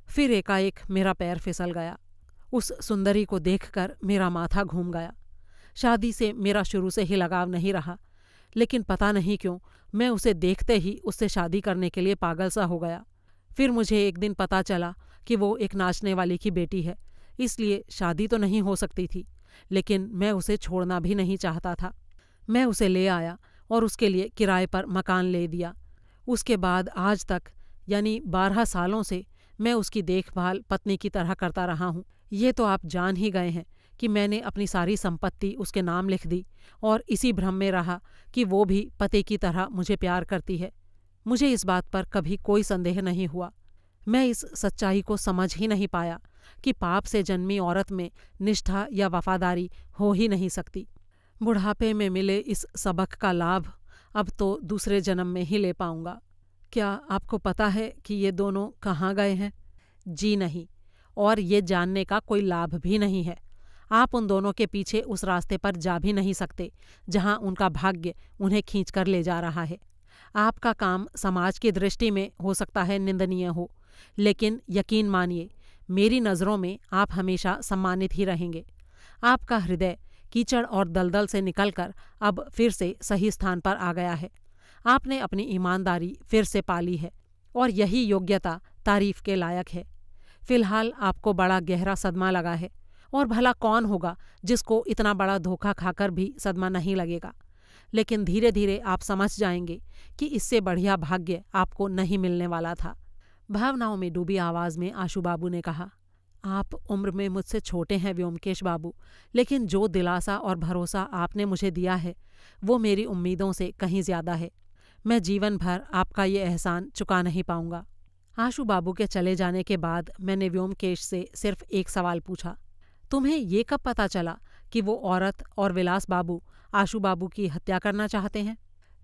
फिर एकाएक मेरा पैर फिसल गया। उस सुंदरी को देखकर मेरा माथा घूम गया। शादी से मेरा शुरू से ही लगाव नहीं रहा, लेकिन पता नहीं क्यों मैं उसे देखते ही उससे शादी करने के लिए पागल सा हो गया। फिर मुझे एक दिन पता चला कि वो एक नाचने वाली की बेटी है, इसलिए शादी तो नहीं हो सकती थी, लेकिन मैं उसे छोड़ना भी नहीं चाहता था। मैं उसे ले आया और उसके लिए किराए पर मकान ले दिया। उसके बाद आज तक यानी 12 सालों से मैं उसकी देखभाल पत्नी की तरह करता रहा हूँ। ये तो आप जान ही गए हैं कि मैंने अपनी सारी संपत्ति उसके नाम लिख दी और इसी भ्रम में रहा कि वो भी पति की तरह मुझे प्यार करती है। मुझे इस बात पर कभी कोई संदेह नहीं हुआ। मैं इस सच्चाई को समझ ही नहीं पाया कि पाप से जन्मी औरत में निष्ठा या वफादारी हो ही नहीं सकती। बुढ़ापे में मिले इस सबक का लाभ अब तो दूसरे जन्म में ही ले पाऊंगा। क्या आपको पता है कि ये दोनों कहाँ गए हैं? जी नहीं, और ये जानने का कोई लाभ भी नहीं है। आप उन दोनों के पीछे उस रास्ते पर जा भी नहीं सकते जहाँ उनका भाग्य उन्हें खींचकर ले जा रहा है। आपका काम समाज की दृष्टि में हो सकता है निंदनीय हो, लेकिन यकीन मानिए मेरी नज़रों में आप हमेशा सम्मानित ही रहेंगे। आपका हृदय कीचड़ और दलदल से निकलकर अब फिर से सही स्थान पर आ गया है। आपने अपनी ईमानदारी फिर से पाली है और यही योग्यता तारीफ के लायक है। फिलहाल आपको बड़ा गहरा सदमा लगा है, और भला कौन होगा जिसको इतना बड़ा धोखा खाकर भी सदमा नहीं लगेगा। लेकिन धीरे धीरे आप समझ जाएंगे कि इससे बढ़िया भाग्य आपको नहीं मिलने वाला था। भावनाओं में डूबी आवाज़ में आशु बाबू ने कहा, आप उम्र में मुझसे छोटे हैं व्योमकेश बाबू, लेकिन जो दिलासा और भरोसा आपने मुझे दिया है वो मेरी उम्मीदों से कहीं ज़्यादा है। मैं जीवन भर आपका ये एहसान चुका नहीं पाऊंगा। आशु बाबू के चले जाने के बाद मैंने व्योमकेश से सिर्फ एक सवाल पूछा, तुम्हें ये कब पता चला कि वो औरत और विलास बाबू आशु बाबू की हत्या करना चाहते हैं?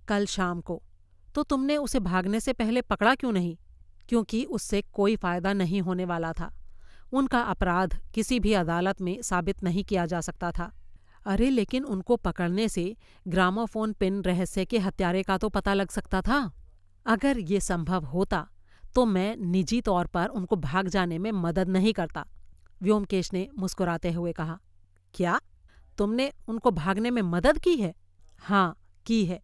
कल शाम को। तो तुमने उसे भागने से पहले पकड़ा क्यों नहीं? क्योंकि उससे कोई फायदा नहीं होने वाला था। उनका अपराध किसी भी अदालत में साबित नहीं किया जा सकता था। अरे लेकिन उनको पकड़ने से ग्रामोफोन पिन रहस्य के हत्यारे का तो पता लग सकता था। अगर ये संभव होता तो मैं निजी तौर पर उनको भाग जाने में मदद नहीं करता। व्योमकेश ने मुस्कुराते हुए कहा, क्या तुमने उनको भागने में मदद की है? हाँ, की है,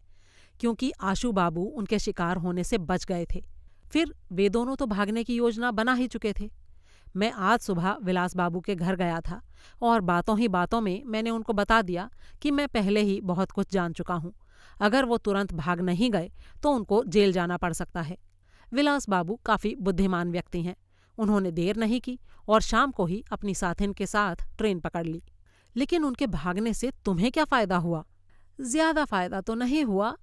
क्योंकि आशु बाबू उनके शिकार होने से बच गए थे। फिर वे दोनों तो भागने की योजना बना ही चुके थे। मैं आज सुबह विलास बाबू के घर गया था और बातों ही बातों में मैंने उनको बता दिया कि मैं पहले ही बहुत कुछ जान चुका हूँ। अगर वो तुरंत भाग नहीं गए तो उनको जेल जाना पड़ सकता है। विलास बाबू काफ़ी बुद्धिमान व्यक्ति हैं। उन्होंने देर नहीं की और शाम को ही अपनी साथिन के साथ ट्रेन पकड़ ली। लेकिन उनके भागने से तुम्हें क्या फायदा हुआ? ज्यादा फायदा तो नहीं हुआ,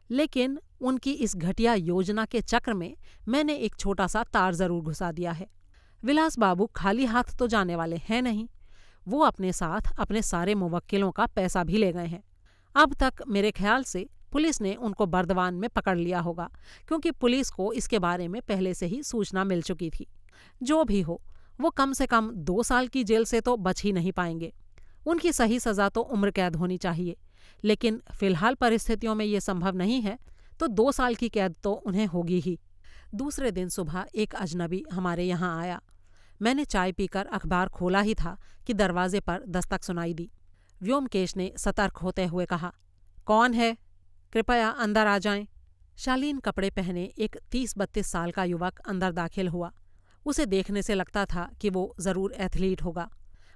लेकिन उनकी इस घटिया योजना के चक्र में मैंने एक छोटा सा तार जरूर घुसा दिया है। विलास बाबू खाली हाथ तो जाने वाले हैं नहीं। वो अपने साथ अपने सारे मुवक्किलों का पैसा भी ले गए हैं। अब तक मेरे ख्याल से पुलिस ने उनको बर्दवान में पकड़ लिया होगा, क्योंकि पुलिस को इसके बारे में पहले से ही सूचना मिल चुकी थी। जो भी हो, वो कम से कम 2 साल की जेल से तो बच ही नहीं पाएंगे। उनकी सही सज़ा तो उम्र कैद होनी चाहिए, लेकिन फिलहाल परिस्थितियों में ये संभव नहीं है, तो 2 साल की कैद तो उन्हें होगी ही। दूसरे दिन सुबह एक अजनबी हमारे यहाँ आया। मैंने चाय पीकर अखबार खोला ही था कि दरवाजे पर दस्तक सुनाई दी। व्योमकेश ने सतर्क होते हुए कहा, कौन है? कृपया अंदर आ जाएं। शालीन कपड़े पहने एक 30-32 साल का युवक अंदर दाखिल हुआ। उसे देखने से लगता था कि वो जरूर एथलीट होगा।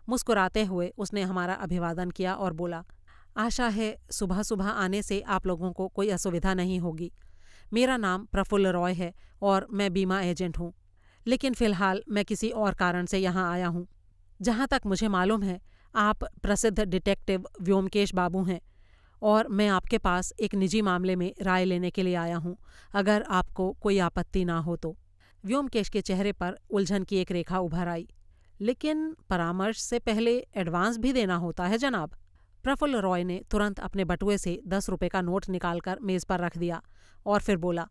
मुस्कुराते हुए उसने हमारा अभिवादन किया और बोला, आशा है सुबह सुबह आने से आप लोगों को कोई असुविधा नहीं होगी। मेरा नाम प्रफुल्ल रॉय है और मैं बीमा एजेंट हूँ, लेकिन फ़िलहाल मैं किसी और कारण से यहाँ आया हूँ। जहाँ तक मुझे मालूम है, आप प्रसिद्ध डिटेक्टिव व्योमकेश बाबू हैं और मैं आपके पास एक निजी मामले में राय लेने के लिए आया हूँ, अगर आपको कोई आपत्ति ना हो तो। व्योमकेश के चेहरे पर उलझन की एक रेखा उभर आई। लेकिन परामर्श से पहले एडवांस भी देना होता है जनाब। प्रफुल्ल रॉय ने तुरंत अपने बटुए से 10 रुपये का नोट निकालकर मेज़ पर रख दिया और फिर बोला,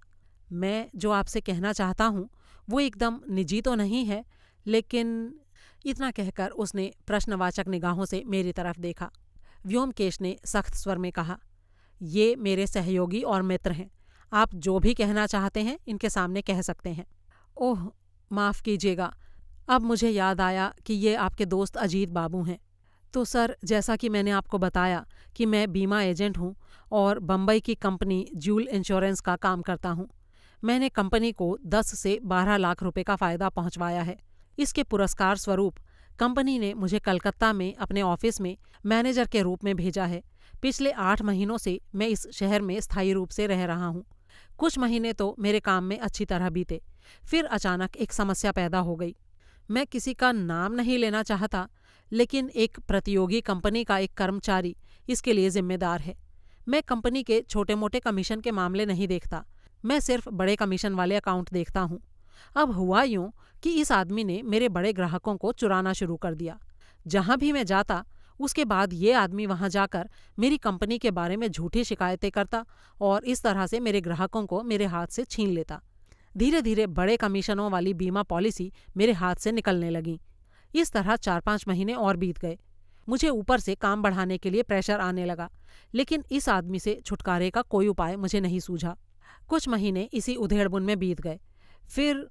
मैं जो आपसे कहना चाहता हूँ वो एकदम निजी तो नहीं है, लेकिन... इतना कहकर उसने प्रश्नवाचक निगाहों से मेरी तरफ देखा। व्योमकेश ने सख्त स्वर में कहा, ये मेरे सहयोगी और मित्र हैं। आप जो भी कहना चाहते हैं इनके सामने कह सकते हैं। ओह, माफ़ कीजिएगा, अब मुझे याद आया कि ये आपके दोस्त अजीत बाबू हैं। तो सर, जैसा कि मैंने आपको बताया कि मैं बीमा एजेंट हूँ और बम्बई की कंपनी ज्यूल इंश्योरेंस का काम करता हूँ। मैंने कंपनी को 10 से 12 लाख रुपए का फ़ायदा पहुँचवाया है। इसके पुरस्कार स्वरूप कंपनी ने मुझे कलकत्ता में अपने ऑफिस में मैनेजर के रूप में भेजा है। पिछले 8 महीनों से मैं इस शहर में स्थायी रूप से रह रहा हूँ। कुछ महीने तो मेरे काम में अच्छी तरह बीते, फिर अचानक एक समस्या पैदा हो गई। मैं किसी का नाम नहीं लेना चाहता, लेकिन एक प्रतियोगी कंपनी का एक कर्मचारी इसके लिए जिम्मेदार है। मैं कंपनी के छोटे मोटे कमीशन के मामले नहीं देखता, मैं सिर्फ बड़े कमीशन वाले अकाउंट देखता हूँ। अब हुआ यूं कि इस आदमी ने मेरे बड़े ग्राहकों को चुराना शुरू कर दिया। जहां भी मैं जाता, उसके बाद ये आदमी वहां जाकर मेरी कंपनी के बारे में झूठी शिकायतें करता और इस तरह से मेरे ग्राहकों को मेरे हाथ से छीन लेता। धीरे धीरे बड़े कमीशनों वाली बीमा पॉलिसी मेरे हाथ से निकलने लगी। इस तरह 4-5 महीने और बीत गए। मुझे ऊपर से काम बढ़ाने के लिए प्रेशर आने लगा, लेकिन इस आदमी से छुटकारे का कोई उपाय मुझे नहीं सूझा। कुछ महीने इसी उधेड़बुन में बीत गए। फिर...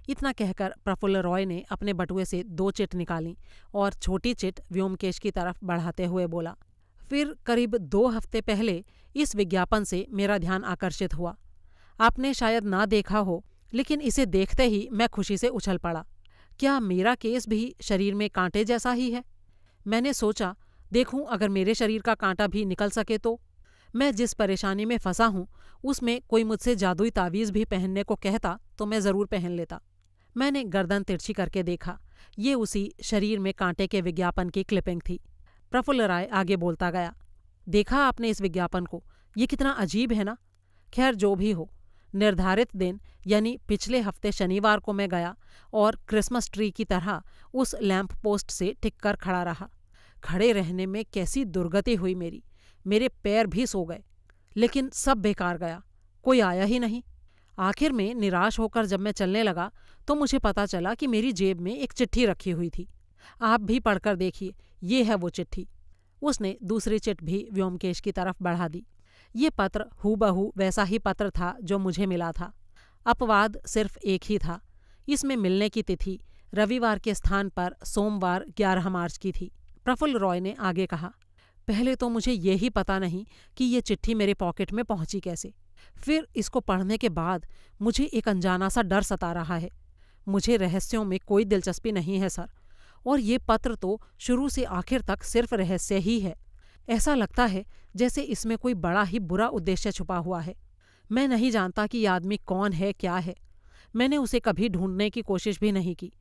इतना कहकर प्रफुल्ल रॉय ने अपने बटुए से 2 चिट निकाली और छोटी चिट व्योमकेश की तरफ बढ़ाते हुए बोला, फिर करीब 2 हफ्ते पहले इस विज्ञापन से मेरा ध्यान आकर्षित हुआ। आपने शायद ना देखा हो, लेकिन इसे देखते ही मैं खुशी से उछल पड़ा। क्या मेरा केस भी शरीर में कांटे जैसा ही है? मैंने सोचा, देखूं अगर मेरे शरीर का कांटा भी निकल सके तो। मैं जिस परेशानी में फंसा हूं, उसमें कोई मुझसे जादुई तावीज़ भी पहनने को कहता तो मैं ज़रूर पहन लेता। मैंने गर्दन तिरछी करके देखा। ये उसी शरीर में कांटे के विज्ञापन की क्लिपिंग थी। प्रफुल्ल राय आगे बोलता गया, देखा आपने इस विज्ञापन को? ये कितना अजीब है ना? खैर, जो भी हो, निर्धारित दिन यानी पिछले हफ्ते शनिवार को मैं गया और क्रिसमस ट्री की तरह उस लैंप पोस्ट से टिक कर खड़ा रहा। खड़े रहने में कैसी दुर्गति हुई मेरी। मेरे पैर भी सो गए, लेकिन सब बेकार गया। कोई आया ही नहीं। आखिर में निराश होकर जब मैं चलने लगा तो मुझे पता चला कि मेरी जेब में एक चिट्ठी रखी हुई थी। आप भी पढ़कर देखिए, ये है वो चिट्ठी। उसने दूसरी चिट भी व्योमकेश की तरफ बढ़ा दी। ये पत्र हूबहू वैसा ही पत्र था जो मुझे मिला था। अपवाद सिर्फ एक ही था। इसमें मिलने की तिथि रविवार के स्थान पर सोमवार 11 मार्च की थी। प्रफुल्ल रॉय ने आगे कहा, पहले तो मुझे ये ही पता नहीं कि ये चिट्ठी मेरे पॉकेट में पहुंची कैसे। फिर इसको पढ़ने के बाद मुझे एक अनजाना सा डर सता रहा है। मुझे रहस्यों में कोई दिलचस्पी नहीं है सर, और ये पत्र तो शुरू से आखिर तक सिर्फ रहस्य ही है। ऐसा लगता है जैसे इसमें कोई बड़ा ही बुरा उद्देश्य छुपा हुआ है। मैं नहीं जानता कि ये आदमी कौन है, क्या है। मैंने उसे कभी ढूंढने की कोशिश भी नहीं की।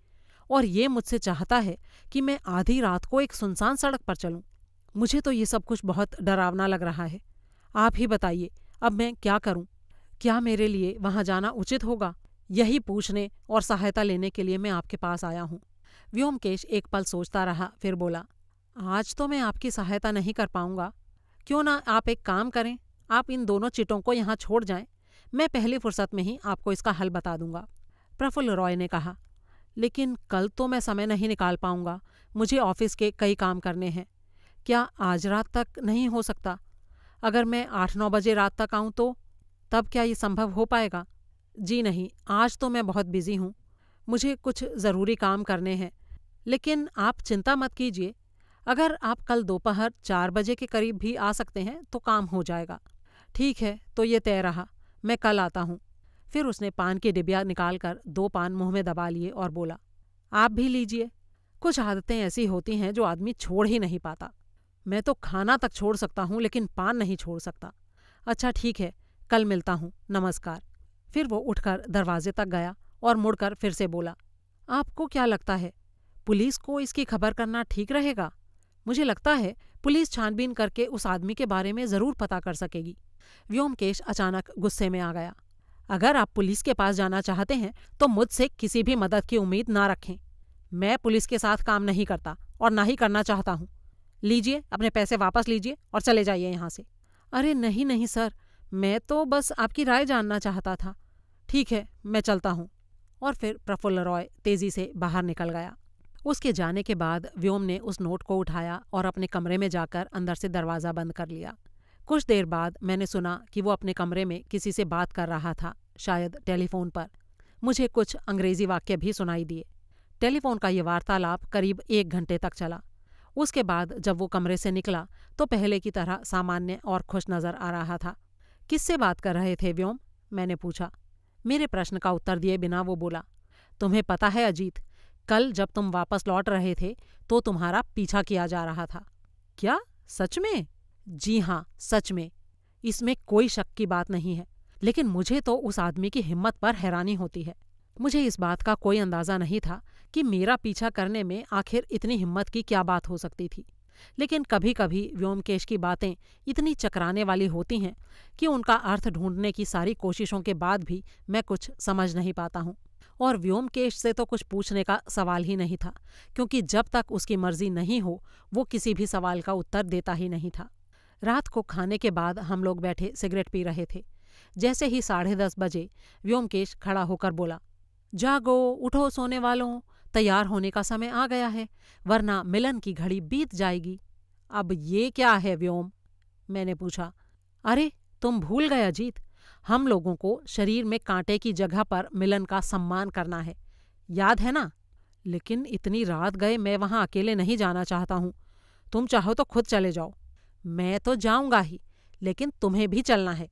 और ये मुझसे चाहता है कि मैं आधी रात को एक सुनसान सड़क पर चलूं। मुझे तो ये सब कुछ बहुत डरावना लग रहा है। आप ही बताइए, अब मैं क्या करूं? क्या मेरे लिए वहां जाना उचित होगा? यही पूछने और सहायता लेने के लिए मैं आपके पास आया हूं। व्योमकेश एक पल सोचता रहा, फिर बोला, आज तो मैं आपकी सहायता नहीं कर पाऊंगा। क्यों ना आप एक काम करें, आप इन दोनों चिटों को यहाँ छोड़ जाएं। मैं पहली फुर्सत में ही आपको इसका हल बता दूंगा। प्रफुल्ल रॉय ने कहा, लेकिन कल तो मैं समय नहीं निकाल पाऊंगा। मुझे ऑफिस के कई काम करने हैं। क्या आज रात तक नहीं हो सकता? अगर मैं 8-9 बजे रात तक आऊं तो तब क्या ये संभव हो पाएगा? जी नहीं, आज तो मैं बहुत बिजी हूँ। मुझे कुछ ज़रूरी काम करने हैं। लेकिन आप चिंता मत कीजिए, अगर आप कल दोपहर 4 बजे के करीब भी आ सकते हैं तो काम हो जाएगा। ठीक है, तो ये तय रहा, मैं कल आता हूँ। फिर उसने पान की डिबिया निकालकर 2 पान मुंह में दबा लिए और बोला, आप भी लीजिए। कुछ आदतें ऐसी होती हैं जो आदमी छोड़ ही नहीं पाता। मैं तो खाना तक छोड़ सकता हूँ लेकिन पान नहीं छोड़ सकता। अच्छा ठीक है, कल मिलता हूँ, नमस्कार। फिर वो उठकर दरवाजे तक गया और मुड़कर फिर से बोला, आपको क्या लगता है, पुलिस को इसकी खबर करना ठीक रहेगा? मुझे लगता है पुलिस छानबीन करके उस आदमी के बारे में जरूर पता कर सकेगी। व्योमकेश अचानक गुस्से में आ गया। अगर आप पुलिस के पास जाना चाहते हैं तो मुझसे किसी भी मदद की उम्मीद ना रखें। मैं पुलिस के साथ काम नहीं करता और ना ही करना चाहता हूँ। लीजिए, अपने पैसे वापस लीजिए और चले जाइए यहाँ से। अरे नहीं नहीं सर, मैं तो बस आपकी राय जानना चाहता था। ठीक है, मैं चलता हूँ। और फिर प्रफुल्ल रॉय तेजी से बाहर निकल गया। उसके जाने के बाद व्योम ने उस नोट को उठाया और अपने कमरे में जाकर अंदर से दरवाज़ा बंद कर लिया। कुछ देर बाद मैंने सुना कि वो अपने कमरे में किसी से बात कर रहा था, शायद टेलीफोन पर। मुझे कुछ अंग्रेजी वाक्य भी सुनाई दिए। टेलीफोन का ये वार्तालाप करीब 1 घंटे तक चला। उसके बाद जब वो कमरे से निकला तो पहले की तरह सामान्य और खुश नजर आ रहा था। किससे बात कर रहे थे व्योम? मैंने पूछा। मेरे प्रश्न का उत्तर दिए बिना वो बोला, तुम्हें पता है अजीत, कल जब तुम वापस लौट रहे थे तो तुम्हारा पीछा किया जा रहा था। क्या? सच में? जी हाँ, सच में। इसमें कोई शक की बात नहीं है। लेकिन मुझे तो उस आदमी की हिम्मत पर हैरानी होती है। मुझे इस बात का कोई अंदाजा नहीं था कि मेरा पीछा करने में आखिर इतनी हिम्मत की क्या बात हो सकती थी। लेकिन कभी कभी व्योमकेश की बातें इतनी चकराने वाली होती हैं कि उनका अर्थ ढूंढने की सारी कोशिशों के बाद भी मैं कुछ समझ नहीं पाता हूँ। और व्योमकेश से तो कुछ पूछने का सवाल ही नहीं था, क्योंकि जब तक उसकी मर्जी नहीं हो वो किसी भी सवाल का उत्तर देता ही नहीं था। रात को खाने के बाद हम लोग बैठे सिगरेट पी रहे थे। जैसे ही 10:30 बजे व्योमकेश खड़ा होकर बोला, जागो, उठो सोने वालों, तैयार होने का समय आ गया है, वरना मिलन की घड़ी बीत जाएगी। अब ये क्या है व्योम? मैंने पूछा। अरे तुम भूल गए अजीत, हम लोगों को शरीर में कांटे की जगह पर मिलन का सम्मान करना है, याद है ना? लेकिन इतनी रात गए मैं वहां अकेले नहीं जाना चाहता हूँ। तुम चाहो तो खुद चले जाओ। मैं तो जाऊंगा ही, लेकिन तुम्हें भी चलना है।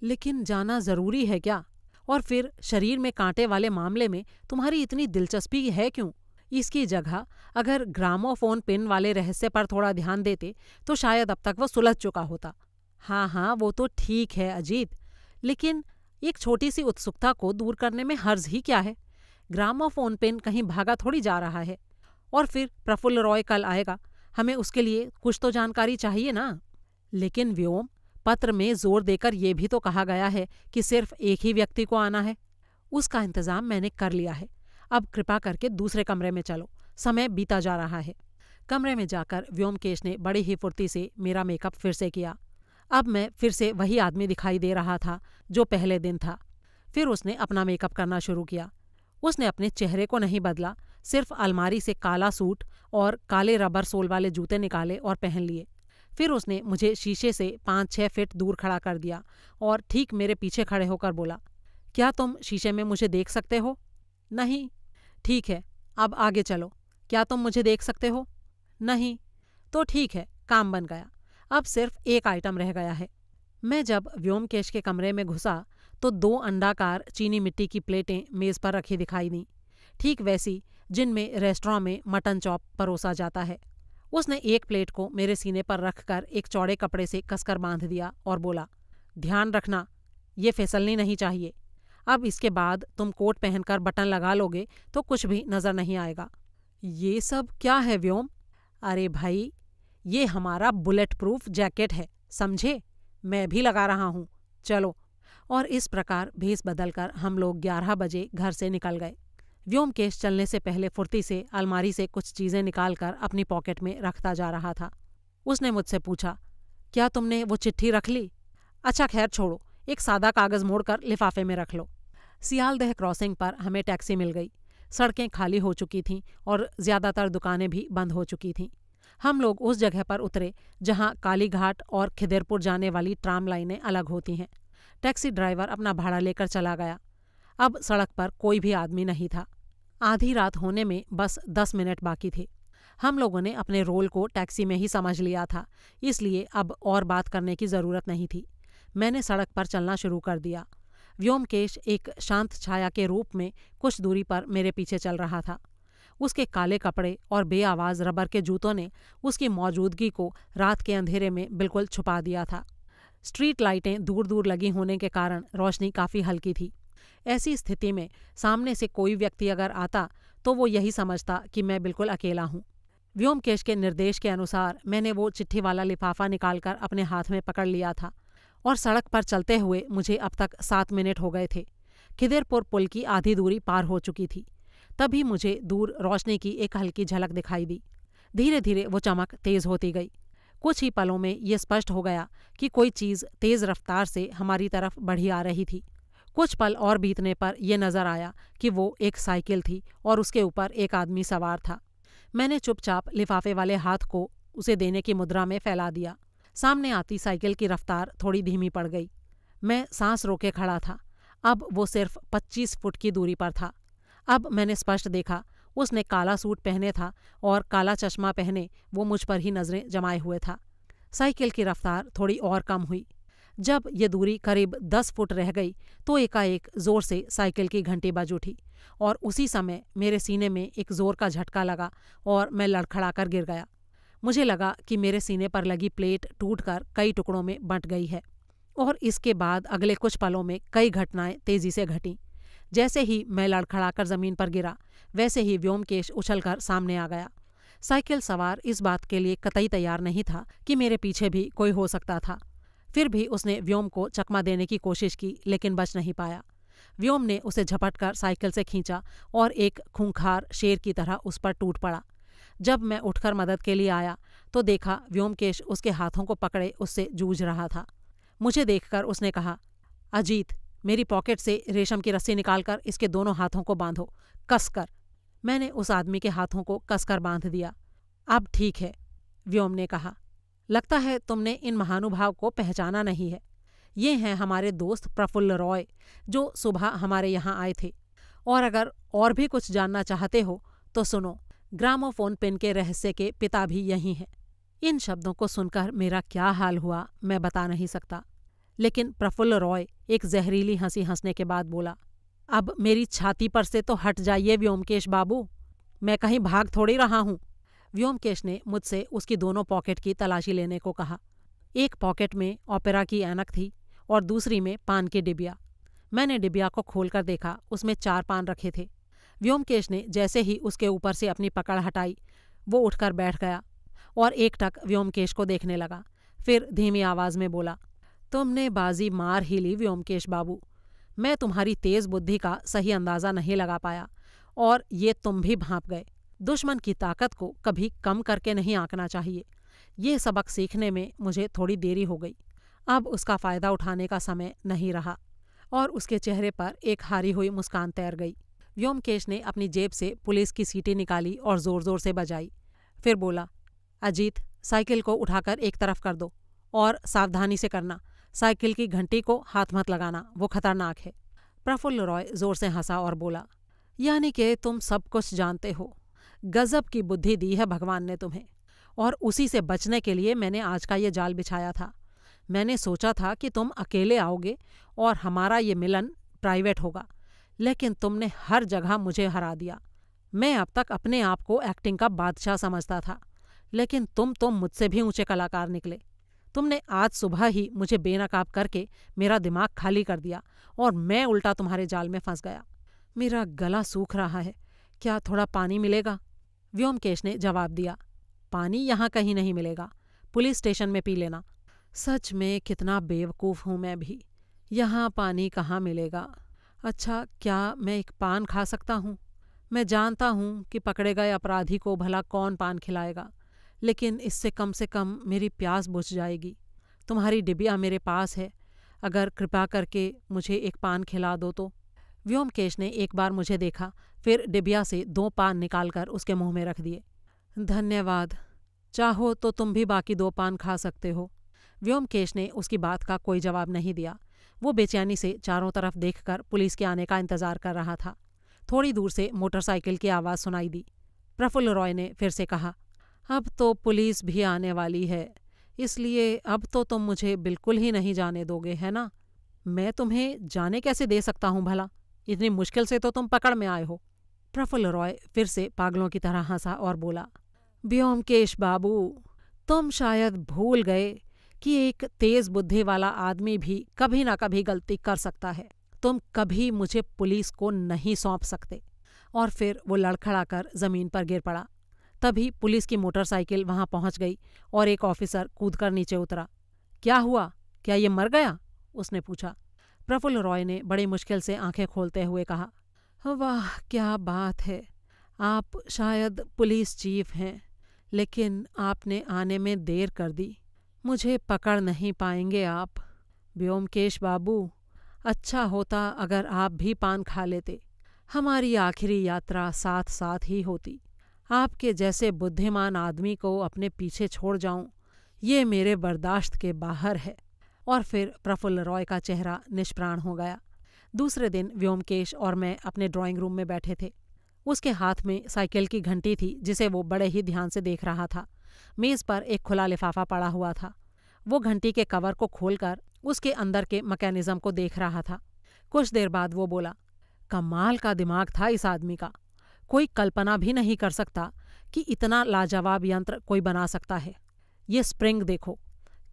लेकिन जाना जरूरी है क्या? और फिर शरीर में कांटे वाले मामले में तुम्हारी इतनी दिलचस्पी है क्यों? इसकी जगह अगर ग्रामोफोन पिन वाले रहस्य पर थोड़ा ध्यान देते तो शायद अब तक वो सुलझ चुका होता। हाँ हाँ, वो तो ठीक है अजीत, लेकिन एक छोटी सी उत्सुकता को दूर करने में हर्ज ही क्या है? ग्रामोफोन पिन कहीं भागा थोड़ी जा रहा है। और फिर प्रफुल्ल रॉय कल आएगा, हमें उसके लिए कुछ तो जानकारी चाहिए ना। लेकिन व्योम, पत्र में जोर देकर यह भी तो कहा गया है कि सिर्फ एक ही व्यक्ति को आना है। उसका इंतजाम मैंने कर लिया है। अब कृपा करके दूसरे कमरे में चलो, समय बीता जा रहा है। कमरे में जाकर व्योमकेश ने बड़ी ही फुर्ती से मेरा मेकअप फिर से किया। अब मैं फिर से वही आदमी दिखाई दे रहा था जो पहले दिन था। फिर उसने अपना मेकअप करना शुरू किया। उसने अपने चेहरे को नहीं बदला, सिर्फ अलमारी से काला सूट और काले रबर सोल वाले जूते निकाले और पहन लिए। फिर उसने मुझे शीशे से 5-6 फीट दूर खड़ा कर दिया और ठीक मेरे पीछे खड़े होकर बोला, क्या तुम शीशे में मुझे देख सकते हो? नहीं। ठीक है, अब आगे चलो। क्या तुम मुझे देख सकते हो? नहीं। तो ठीक है, काम बन गया। अब सिर्फ एक आइटम रह गया है। मैं जब व्योमकेश के कमरे में घुसा तो 2 अंडाकार चीनी मिट्टी की प्लेटें मेज पर रखी दिखाई दी, ठीक वैसी जिनमें रेस्टोरेंट में मटन चॉप परोसा जाता है। उसने एक प्लेट को मेरे सीने पर रखकर एक चौड़े कपड़े से कसकर बांध दिया और बोला, ध्यान रखना, ये फिसलनी नहीं चाहिए। अब इसके बाद तुम कोट पहनकर बटन लगा लोगे तो कुछ भी नज़र नहीं आएगा। ये सब क्या है व्योम? अरे भाई, ये हमारा बुलेट प्रूफ जैकेट है, समझे? मैं भी लगा रहा हूँ, चलो। और इस प्रकार भेस बदलकर हम लोग 11 बजे घर से निकल गए। व्योमकेश चलने से पहले फुर्ती से अलमारी से कुछ चीज़ें निकालकर अपनी पॉकेट में रखता जा रहा था। उसने मुझसे पूछा, क्या तुमने वो चिट्ठी रख ली? अच्छा खैर छोड़ो, एक सादा कागज़ मोड़कर लिफाफे में रख लो। सियालदह क्रॉसिंग पर हमें टैक्सी मिल गई। सड़कें खाली हो चुकी थीं और ज़्यादातर दुकानें भी बंद हो चुकी थीं। हम लोग उस जगह पर उतरे जहां कालीघाट और खिदरपुर जाने वाली ट्राम लाइनें अलग होती हैं। टैक्सी ड्राइवर अपना भाड़ा लेकर चला गया। अब सड़क पर कोई भी आदमी नहीं था। आधी रात होने में बस 10 मिनट बाकी थे। हम लोगों ने अपने रोल को टैक्सी में ही समझ लिया था, इसलिए अब और बात करने की ज़रूरत नहीं थी। मैंने सड़क पर चलना शुरू कर दिया। व्योमकेश एक शांत छाया के रूप में कुछ दूरी पर मेरे पीछे चल रहा था। उसके काले कपड़े और बेआवाज़ रबर के जूतों ने उसकी मौजूदगी को रात के अंधेरे में बिल्कुल छुपा दिया था। स्ट्रीट लाइटें दूर दूर लगी होने के कारण रोशनी काफ़ी हल्की थी। ऐसी स्थिति में सामने से कोई व्यक्ति अगर आता तो वो यही समझता कि मैं बिल्कुल अकेला हूँ। व्योमकेश के निर्देश के अनुसार मैंने वो चिट्ठी वाला लिफाफा निकालकर अपने हाथ में पकड़ लिया था और सड़क पर चलते हुए मुझे अब तक 7 मिनट हो गए थे। खिदरपुर पुल की आधी दूरी पार हो चुकी थी। तभी मुझे दूर रोशनी की एक हल्की झलक दिखाई दी। धीरे धीरे वो चमक तेज होती गई। कुछ ही पलों में ये स्पष्ट हो गया कि कोई चीज़ तेज रफ्तार से हमारी तरफ बढ़ी आ रही थी। कुछ पल और बीतने पर यह नज़र आया कि वो एक साइकिल थी और उसके ऊपर एक आदमी सवार था। मैंने चुपचाप लिफाफे वाले हाथ को उसे देने की मुद्रा में फैला दिया। सामने आती साइकिल की रफ्तार थोड़ी धीमी पड़ गई। मैं सांस रोके खड़ा था। अब वो सिर्फ 25 फुट की दूरी पर था। अब मैंने स्पष्ट देखा, उसने काला सूट पहने था और काला चश्मा पहने वो मुझ पर ही नज़रें जमाए हुए था। साइकिल की रफ्तार थोड़ी और कम हुई। जब ये दूरी करीब 10 फुट रह गई तो एकाएक ज़ोर से साइकिल की घंटी बज उठी और उसी समय मेरे सीने में एक ज़ोर का झटका लगा और मैं लड़खड़ाकर गिर गया। मुझे लगा कि मेरे सीने पर लगी प्लेट टूटकर कई टुकड़ों में बंट गई है। और इसके बाद अगले कुछ पलों में कई घटनाएं तेज़ी से घटीं। जैसे ही मैं लड़खड़ाकर ज़मीन पर गिरा, वैसे ही व्योमकेश उछलकर सामने आ गया। साइकिल सवार इस बात के लिए कतई तैयार नहीं था कि मेरे पीछे भी कोई हो सकता था। फिर भी उसने व्योम को चकमा देने की कोशिश की, लेकिन बच नहीं पाया। व्योम ने उसे झपटकर साइकिल से खींचा और एक खूंखार शेर की तरह उस पर टूट पड़ा। जब मैं उठकर मदद के लिए आया तो देखा व्योमकेश उसके हाथों को पकड़े उससे जूझ रहा था। मुझे देखकर उसने कहा, अजीत, मेरी पॉकेट से रेशम की रस्सी निकालकर इसके दोनों हाथों को बांधो, कसकर। मैंने उस आदमी के हाथों को कसकर बांध दिया। अब ठीक है, व्योम ने कहा। लगता है तुमने इन महानुभाव को पहचाना नहीं है। ये हैं हमारे दोस्त प्रफुल्ल रॉय, जो सुबह हमारे यहाँ आए थे। और अगर और भी कुछ जानना चाहते हो तो सुनो, ग्रामोफोन पिन के रहस्य के पिता भी यही हैं। इन शब्दों को सुनकर मेरा क्या हाल हुआ मैं बता नहीं सकता। लेकिन प्रफुल्ल रॉय एक जहरीली हंसी हंसने के बाद बोला, अब मेरी छाती पर से तो हट जाइए व्योमकेश बाबू, मैं कहीं भाग थोड़ी रहा हूँ। व्योमकेश ने मुझसे उसकी दोनों पॉकेट की तलाशी लेने को कहा। एक पॉकेट में ओपेरा की ऐनक थी और दूसरी में पान की डिबिया। मैंने डिबिया को खोलकर देखा, उसमें 4 पान रखे थे। व्योमकेश ने जैसे ही उसके ऊपर से अपनी पकड़ हटाई, वो उठकर बैठ गया और एकटक व्योमकेश को देखने लगा। फिर धीमी आवाज़ में बोला, तुमने बाजी मार ही ली व्योमकेश बाबू। मैं तुम्हारी तेज़ बुद्धि का सही अंदाज़ा नहीं लगा पाया और ये तुम भी भांप गए। दुश्मन की ताकत को कभी कम करके नहीं आंकना चाहिए। ये सबक सीखने में मुझे थोड़ी देरी हो गई। अब उसका फ़ायदा उठाने का समय नहीं रहा और उसके चेहरे पर एक हारी हुई मुस्कान तैर गई। व्योमकेश ने अपनी जेब से पुलिस की सीटी निकाली और ज़ोर ज़ोर से बजाई। फिर बोला, अजीत, साइकिल को उठाकर एक तरफ कर दो और सावधानी से करना। साइकिल की घंटी को हाथ मत लगाना, वो खतरनाक है। प्रफुल्ल रॉय ज़ोर से हंसा और बोला, यानी कि तुम सब कुछ जानते हो। गजब की बुद्धि दी है भगवान ने तुम्हें, और उसी से बचने के लिए मैंने आज का ये जाल बिछाया था। मैंने सोचा था कि तुम अकेले आओगे और हमारा ये मिलन प्राइवेट होगा, लेकिन तुमने हर जगह मुझे हरा दिया। मैं अब तक अपने आप को एक्टिंग का बादशाह समझता था, लेकिन तुम तो मुझसे भी ऊंचे कलाकार निकले। तुमने आज सुबह ही मुझे बेनकाब करके मेरा दिमाग खाली कर दिया और मैं उल्टा तुम्हारे जाल में फंस गया। मेरा गला सूख रहा है, क्या थोड़ा पानी मिलेगा? व्योमकेश ने जवाब दिया। पानी यहाँ कहीं नहीं मिलेगा, पुलिस स्टेशन में पी लेना। सच में कितना बेवकूफ़ हूँ मैं भी, यहाँ पानी कहाँ मिलेगा? अच्छा, क्या मैं एक पान खा सकता हूँ? मैं जानता हूँ कि पकड़े गए अपराधी को भला कौन पान खिलाएगा, लेकिन इससे कम से कम मेरी प्यास बुझ जाएगी। तुम्हारी डिबिया मेरे पास है, अगर कृपा करके मुझे एक पान खिला दो तो। व्योमकेश ने एक बार मुझे देखा, फिर डिबिया से 2 पान निकालकर उसके मुंह में रख दिए। धन्यवाद, चाहो तो तुम भी बाकी 2 पान खा सकते हो। व्योमकेश ने उसकी बात का कोई जवाब नहीं दिया। वो बेचैनी से चारों तरफ देखकर पुलिस के आने का इंतजार कर रहा था। थोड़ी दूर से मोटरसाइकिल की आवाज़ सुनाई दी। प्रफुल्ल रॉय ने फिर से कहा, अब तो पुलिस भी आने वाली है, इसलिए अब तो तुम मुझे बिल्कुल ही नहीं जाने दोगे, है ना? मैं तुम्हें जाने कैसे दे सकता हूँ भला? इतनी मुश्किल से तो तुम पकड़ में आए हो। प्रफुल्ल रॉय फिर से पागलों की तरह हंसा और बोला, व्योमकेश बाबू, तुम शायद भूल गए कि एक तेज बुद्धि वाला आदमी भी कभी ना कभी गलती कर सकता है। तुम कभी मुझे पुलिस को नहीं सौंप सकते। और फिर वो लड़खड़ाकर जमीन पर गिर पड़ा। तभी पुलिस की मोटरसाइकिल वहां पहुंच गई और एक ऑफिसर कूदकर नीचे उतरा। क्या हुआ, क्या ये मर गया? उसने पूछा। प्रफुल्ल रॉय ने बड़ी मुश्किल से आंखें खोलते हुए कहा, वाह क्या बात है, आप शायद पुलिस चीफ हैं, लेकिन आपने आने में देर कर दी। मुझे पकड़ नहीं पाएंगे आप। व्योमकेश बाबू, अच्छा होता अगर आप भी पान खा लेते, हमारी आखिरी यात्रा साथ साथ ही होती। आपके जैसे बुद्धिमान आदमी को अपने पीछे छोड़ जाऊं, ये मेरे बर्दाश्त के बाहर है। और फिर प्रफुल्ल रॉय का चेहरा निष्प्राण हो गया। दूसरे दिन व्योमकेश और मैं अपने ड्राइंग रूम में बैठे थे। उसके हाथ में साइकिल की घंटी थी, जिसे वो बड़े ही ध्यान से देख रहा था। मेज़ पर एक खुला लिफाफा पड़ा हुआ था। वो घंटी के कवर को खोलकर उसके अंदर के मैकेनिज्म को देख रहा था। कुछ देर बाद वो बोला, कमाल का दिमाग था इस आदमी का। कोई कल्पना भी नहीं कर सकता कि इतना लाजवाब यंत्र कोई बना सकता है। ये स्प्रिंग देखो,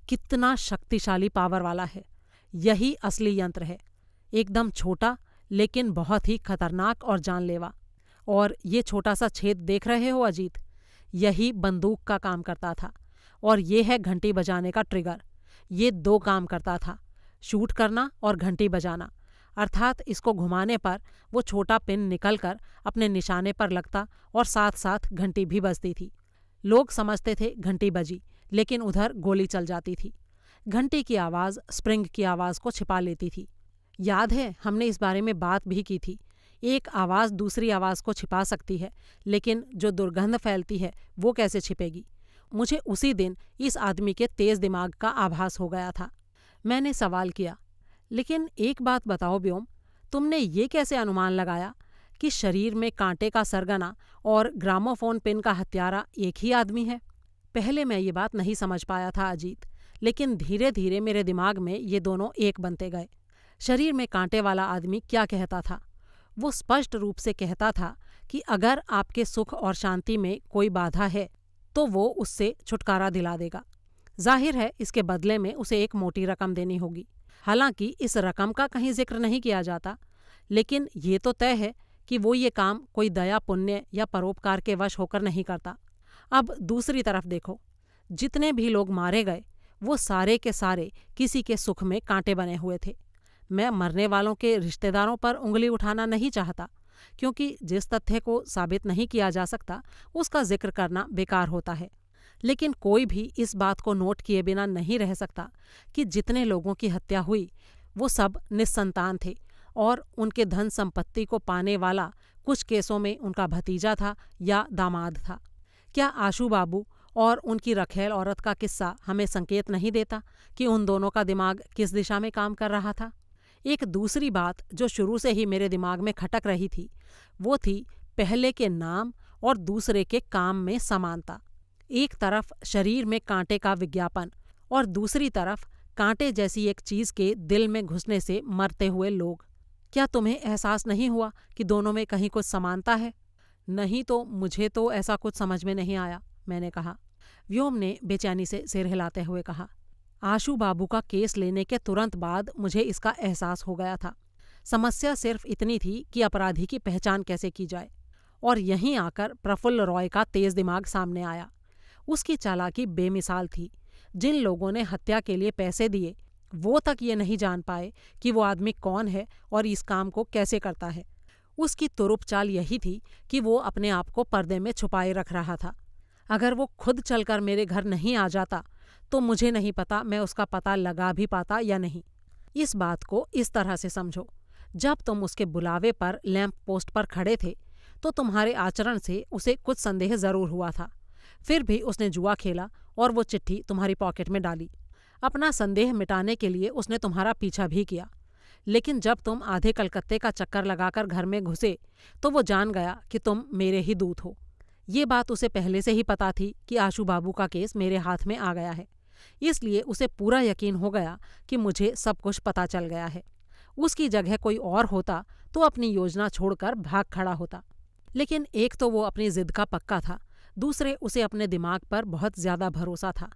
कितना शक्तिशाली पावर वाला है। यही असली यंत्र है, एकदम छोटा लेकिन बहुत ही खतरनाक और जानलेवा। और ये छोटा सा छेद देख रहे हो अजीत, यही बंदूक का काम करता था। और ये है घंटी बजाने का ट्रिगर। ये 2 काम करता था, शूट करना और घंटी बजाना। अर्थात इसको घुमाने पर वो छोटा पिन निकलकर अपने निशाने पर लगता और साथ साथ घंटी भी बजती थी। लोग समझते थे घंटी बजी, लेकिन उधर गोली चल जाती थी। घंटी की आवाज़ स्प्रिंग की आवाज़ को छिपा लेती थी। याद है, हमने इस बारे में बात भी की थी। एक आवाज़ दूसरी आवाज़ को छिपा सकती है, लेकिन जो दुर्गंध फैलती है वो कैसे छिपेगी? मुझे उसी दिन इस आदमी के तेज दिमाग का आभास हो गया था। मैंने सवाल किया, लेकिन एक बात बताओ व्योम, तुमने ये कैसे अनुमान लगाया कि शरीर में कांटे का सरगना और ग्रामोफोन पिन का हत्यारा एक ही आदमी है? पहले मैं ये बात नहीं समझ पाया था अजीत, लेकिन धीरे धीरे मेरे दिमाग में ये दोनों एक बनते गए। शरीर में कांटे वाला आदमी क्या कहता था? वो स्पष्ट रूप से कहता था कि अगर आपके सुख और शांति में कोई बाधा है तो वो उससे छुटकारा दिला देगा। जाहिर है इसके बदले में उसे एक मोटी रकम देनी होगी। हालांकि इस रकम का कहीं जिक्र नहीं किया जाता, लेकिन ये तो तय है कि वो ये काम कोई दया पुण्य या परोपकार के वश होकर नहीं करता। अब दूसरी तरफ देखो, जितने भी लोग मारे गए वो सारे के सारे किसी के सुख में कांटे बने हुए थे। मैं मरने वालों के रिश्तेदारों पर उंगली उठाना नहीं चाहता, क्योंकि जिस तथ्य को साबित नहीं किया जा सकता उसका जिक्र करना बेकार होता है। लेकिन कोई भी इस बात को नोट किए बिना नहीं रह सकता कि जितने लोगों की हत्या हुई वो सब निस्संतान थे और उनके धन संपत्ति को पाने वाला कुछ केसों में उनका भतीजा था या दामाद था। क्या आशू बाबू और उनकी रखेल औरत का किस्सा हमें संकेत नहीं देता कि उन दोनों का दिमाग किस दिशा में काम कर रहा था? एक दूसरी बात जो शुरू से ही मेरे दिमाग में खटक रही थी वो थी पहले के नाम और दूसरे के काम में समानता। एक तरफ शरीर में कांटे का विज्ञापन और दूसरी तरफ कांटे जैसी एक चीज के दिल में घुसने से मरते हुए लोग। क्या तुम्हें एहसास नहीं हुआ कि दोनों में कहीं कुछ समानता है? नहीं तो मुझे तो ऐसा कुछ समझ में नहीं आया, मैंने कहा। व्योम ने बेचैनी से सिर हिलाते हुए कहा, आशु बाबू का केस लेने के तुरंत बाद मुझे इसका एहसास हो गया था। समस्या सिर्फ इतनी थी कि अपराधी की पहचान कैसे की जाए। और यहीं आकर प्रफुल्ल रॉय का तेज दिमाग सामने आया। उसकी चालाकी बेमिसाल थी। जिन लोगों ने हत्या के लिए पैसे दिए, वो तक ये नहीं जान पाए कि वो आदमी कौन है और इस काम को कैसे करता है। उसकी तुरुप चाल यही थी कि वो अपने आप को पर्दे में छुपाए रख रहा था। अगर वो खुद चलकर मेरे घर नहीं आ जाता तो मुझे नहीं पता मैं उसका पता लगा भी पाता या नहीं। इस बात को इस तरह से समझो, जब तुम उसके बुलावे पर लैंप पोस्ट पर खड़े थे तो तुम्हारे आचरण से उसे कुछ संदेह जरूर हुआ था। फिर भी उसने जुआ खेला और वो चिट्ठी तुम्हारी पॉकेट में डाली। अपना संदेह मिटाने के लिए उसने तुम्हारा पीछा भी किया। लेकिन जब तुम आधे कलकत्ते का चक्कर लगाकर घर में घुसे तो वो जान गया कि तुम मेरे ही दूत हो। ये बात उसे पहले से ही पता थी कि आशु बाबू का केस मेरे हाथ में आ गया है। इसलिए उसे पूरा यकीन हो गया कि मुझे सब कुछ पता चल गया है। उसकी जगह कोई और होता तो अपनी योजना छोड़कर भाग खड़ा होता। लेकिन एक तो वो अपनी जिद का पक्का था, दूसरे उसे अपने दिमाग पर बहुत ज्यादा भरोसा था।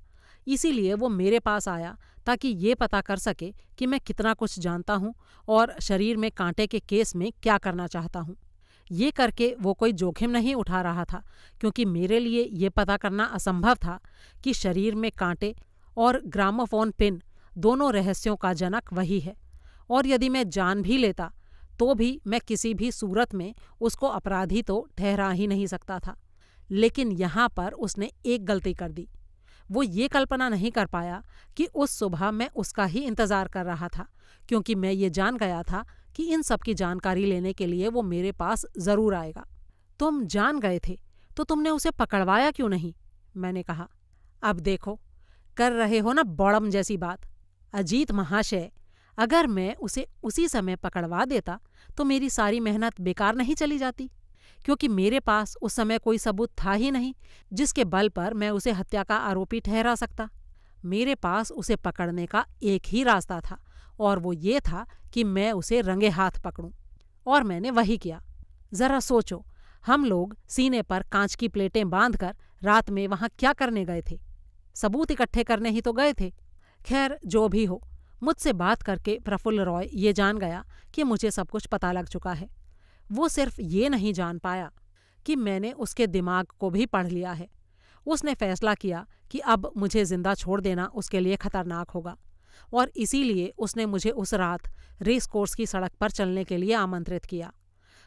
इसीलिए वो मेरे पास आया ताकि ये पता कर सके कि मैं कितना कुछ जानता हूँ और शरीर में कांटे के केस में क्या करना चाहता हूँ। ये करके वो कोई जोखिम नहीं उठा रहा था, क्योंकि मेरे लिए ये पता करना असंभव था कि शरीर में कांटे और ग्रामोफोन पिन दोनों रहस्यों का जनक वही है। और यदि मैं जान भी लेता तो भी मैं किसी भी सूरत में उसको अपराधी तो ठहरा ही नहीं सकता था। लेकिन यहाँ पर उसने एक गलती कर दी। वो ये कल्पना नहीं कर पाया कि उस सुबह मैं उसका ही इंतजार कर रहा था, क्योंकि मैं ये जान गया था कि इन सब की जानकारी लेने के लिए वो मेरे पास जरूर आएगा। तुम जान गए थे तो तुमने उसे पकड़वाया क्यों नहीं? मैंने कहा। अब देखो, कर रहे हो ना बौड़म जैसी बात। अजीत महाशय, अगर मैं उसे उसी समय पकड़वा देता तो मेरी सारी मेहनत बेकार नहीं चली जाती, क्योंकि मेरे पास उस समय कोई सबूत था ही नहीं जिसके बल पर मैं उसे हत्या का आरोपी ठहरा सकता। मेरे पास उसे पकड़ने का एक ही रास्ता था, और वो ये था कि मैं उसे रंगे हाथ पकड़ूं। और मैंने वही किया। जरा सोचो, हम लोग सीने पर कांच की प्लेटें बांधकर रात में वहां क्या करने गए थे? सबूत इकट्ठे करने ही तो गए थे। खैर, जो भी हो, मुझसे बात करके प्रफुल्ल रॉय ये जान गया कि मुझे सब कुछ पता लग चुका है। वो सिर्फ ये नहीं जान पाया कि मैंने उसके दिमाग को भी पढ़ लिया है। उसने फैसला किया कि अब मुझे जिंदा छोड़ देना उसके लिए खतरनाक होगा, और इसीलिए उसने मुझे उस रात रेस कोर्स की सड़क पर चलने के लिए आमंत्रित किया।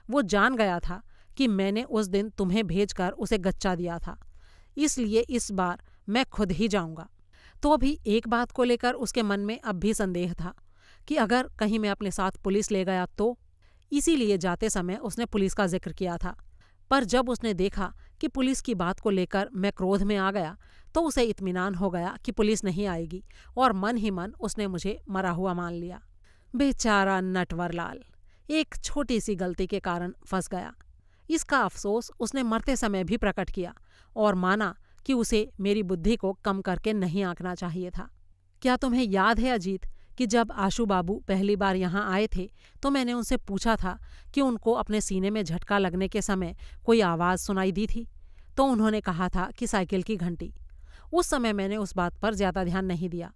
वो जान गया था कि मैंने उस दिन तुम्हें भेजकर उसे गच्चा दिया था, इसलिए इस बार मैं खुद ही जाऊंगा। तो भी एक बात को लेकर उसके मन में अब भी संदेह था कि अगर कहीं मैं अपने साथ पुलिस ले गया तो। इसीलिए जाते समय उसने पुलिस का जिक्र किया था। पर जब उसने देखा कि पुलिस की बात को लेकर मैं क्रोध में आ गया तो उसे इत्मीनान हो गया कि पुलिस नहीं आएगी, और मन ही मन उसने मुझे मरा हुआ मान लिया। बेचारा नटवरलाल एक छोटी सी गलती के कारण फंस गया। इसका अफसोस उसने मरते समय भी प्रकट किया और माना कि उसे मेरी बुद्धि को कम करके नहीं आंकना चाहिए था। क्या तुम्हें याद है अजीत कि जब आशु बाबू पहली बार यहाँ आए थे तो मैंने उनसे पूछा था कि उनको अपने सीने में झटका लगने के समय कोई आवाज़ सुनाई दी थी? तो उन्होंने कहा था कि साइकिल की घंटी। उस समय मैंने उस बात पर ज़्यादा ध्यान नहीं दिया।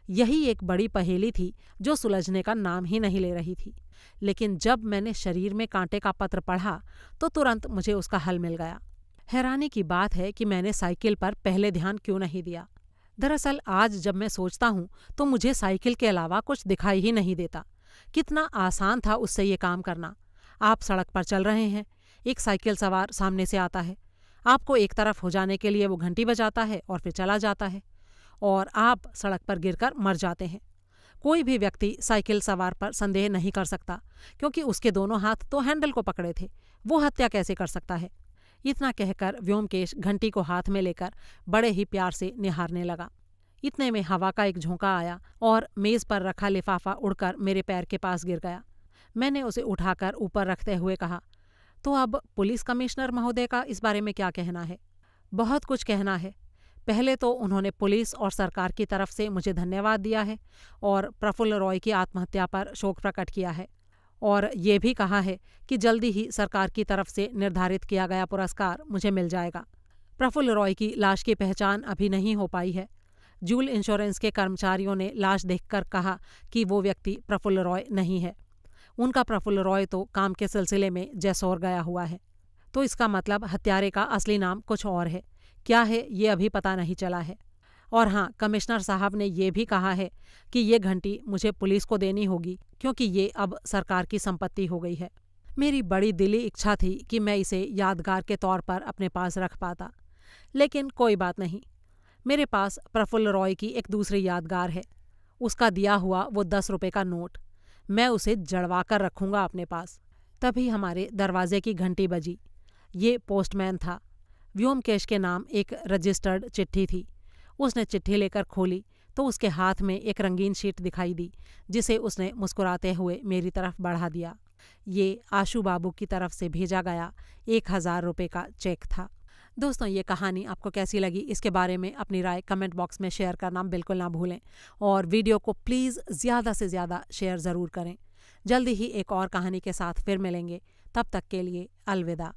यही एक बड़ी पहेली थी जो सुलझने का नाम ही नहीं ले रही थी। लेकिन जब मैंने शरीर में कांटे का पत्र पढ़ा तो तुरंत मुझे उसका हल मिल गया। हैरानी की बात है कि मैंने साइकिल पर पहले ध्यान क्यों नहीं दिया। दरअसल आज जब मैं सोचता हूँ तो मुझे साइकिल के अलावा कुछ दिखाई ही नहीं देता। कितना आसान था उससे ये काम करना। आप सड़क पर चल रहे हैं, एक साइकिल सवार सामने से आता है, आपको एक तरफ हो जाने के लिए वो घंटी बजाता है और फिर चला जाता है, और आप सड़क पर गिरकर मर जाते हैं। कोई भी व्यक्ति साइकिल सवार पर संदेह नहीं कर सकता, क्योंकि उसके दोनों हाथ तो हैंडल को पकड़े थे। वो हत्या कैसे कर सकता है? इतना कहकर व्योमकेश घंटी को हाथ में लेकर बड़े ही प्यार से निहारने लगा। इतने में हवा का एक झोंका आया और मेज पर रखा लिफाफा उड़कर मेरे पैर के पास गिर गया। मैंने उसे उठाकर ऊपर रखते हुए कहा, तो अब पुलिस कमिश्नर महोदय का इस बारे में क्या कहना है? बहुत कुछ कहना है। पहले तो उन्होंने पुलिस और सरकार की तरफ से मुझे धन्यवाद दिया है और प्रफुल्ल रॉय की आत्महत्या पर शोक प्रकट किया है, और ये भी कहा है कि जल्दी ही सरकार की तरफ से निर्धारित किया गया पुरस्कार मुझे मिल जाएगा। प्रफुल्ल रॉय की लाश की पहचान अभी नहीं हो पाई है, जूल इंश्योरेंस के कर्मचारियों ने लाश देखकर कहा कि वो व्यक्ति प्रफुल्ल रॉय नहीं है। उनका प्रफुल्ल रॉय तो काम के सिलसिले में जैसौर गया हुआ है। तो इसका मतलब हत्यारे का असली नाम कुछ और है। क्या है ये अभी पता नहीं चला है। और हाँ, कमिश्नर साहब ने ये भी कहा है कि ये घंटी मुझे पुलिस को देनी होगी क्योंकि ये अब सरकार की संपत्ति हो गई है। मेरी बड़ी दिली इच्छा थी कि मैं इसे यादगार के तौर पर अपने पास रख पाता, लेकिन कोई बात नहीं। मेरे पास प्रफुल्ल रॉय की एक दूसरी यादगार है, उसका दिया हुआ वो 10 रुपये का नोट। मैं उसे जड़वा कर रखूँगा अपने पास। तभी हमारे दरवाजे की घंटी बजी। ये पोस्टमैन था। व्योमकेश के नाम एक रजिस्टर्ड चिट्ठी थी। उसने चिट्ठी लेकर खोली तो उसके हाथ में एक रंगीन शीट दिखाई दी, जिसे उसने मुस्कुराते हुए मेरी तरफ बढ़ा दिया। ये आशू बाबू की तरफ से भेजा गया 1000 रुपये का चेक था। दोस्तों, ये कहानी आपको कैसी लगी इसके बारे में अपनी राय कमेंट बॉक्स में शेयर करना बिल्कुल ना भूलें और वीडियो को प्लीज़ ज़्यादा से ज़्यादा शेयर ज़रूर करें। जल्दी ही एक और कहानी के साथ फिर मिलेंगे। तब तक के लिए अलविदा।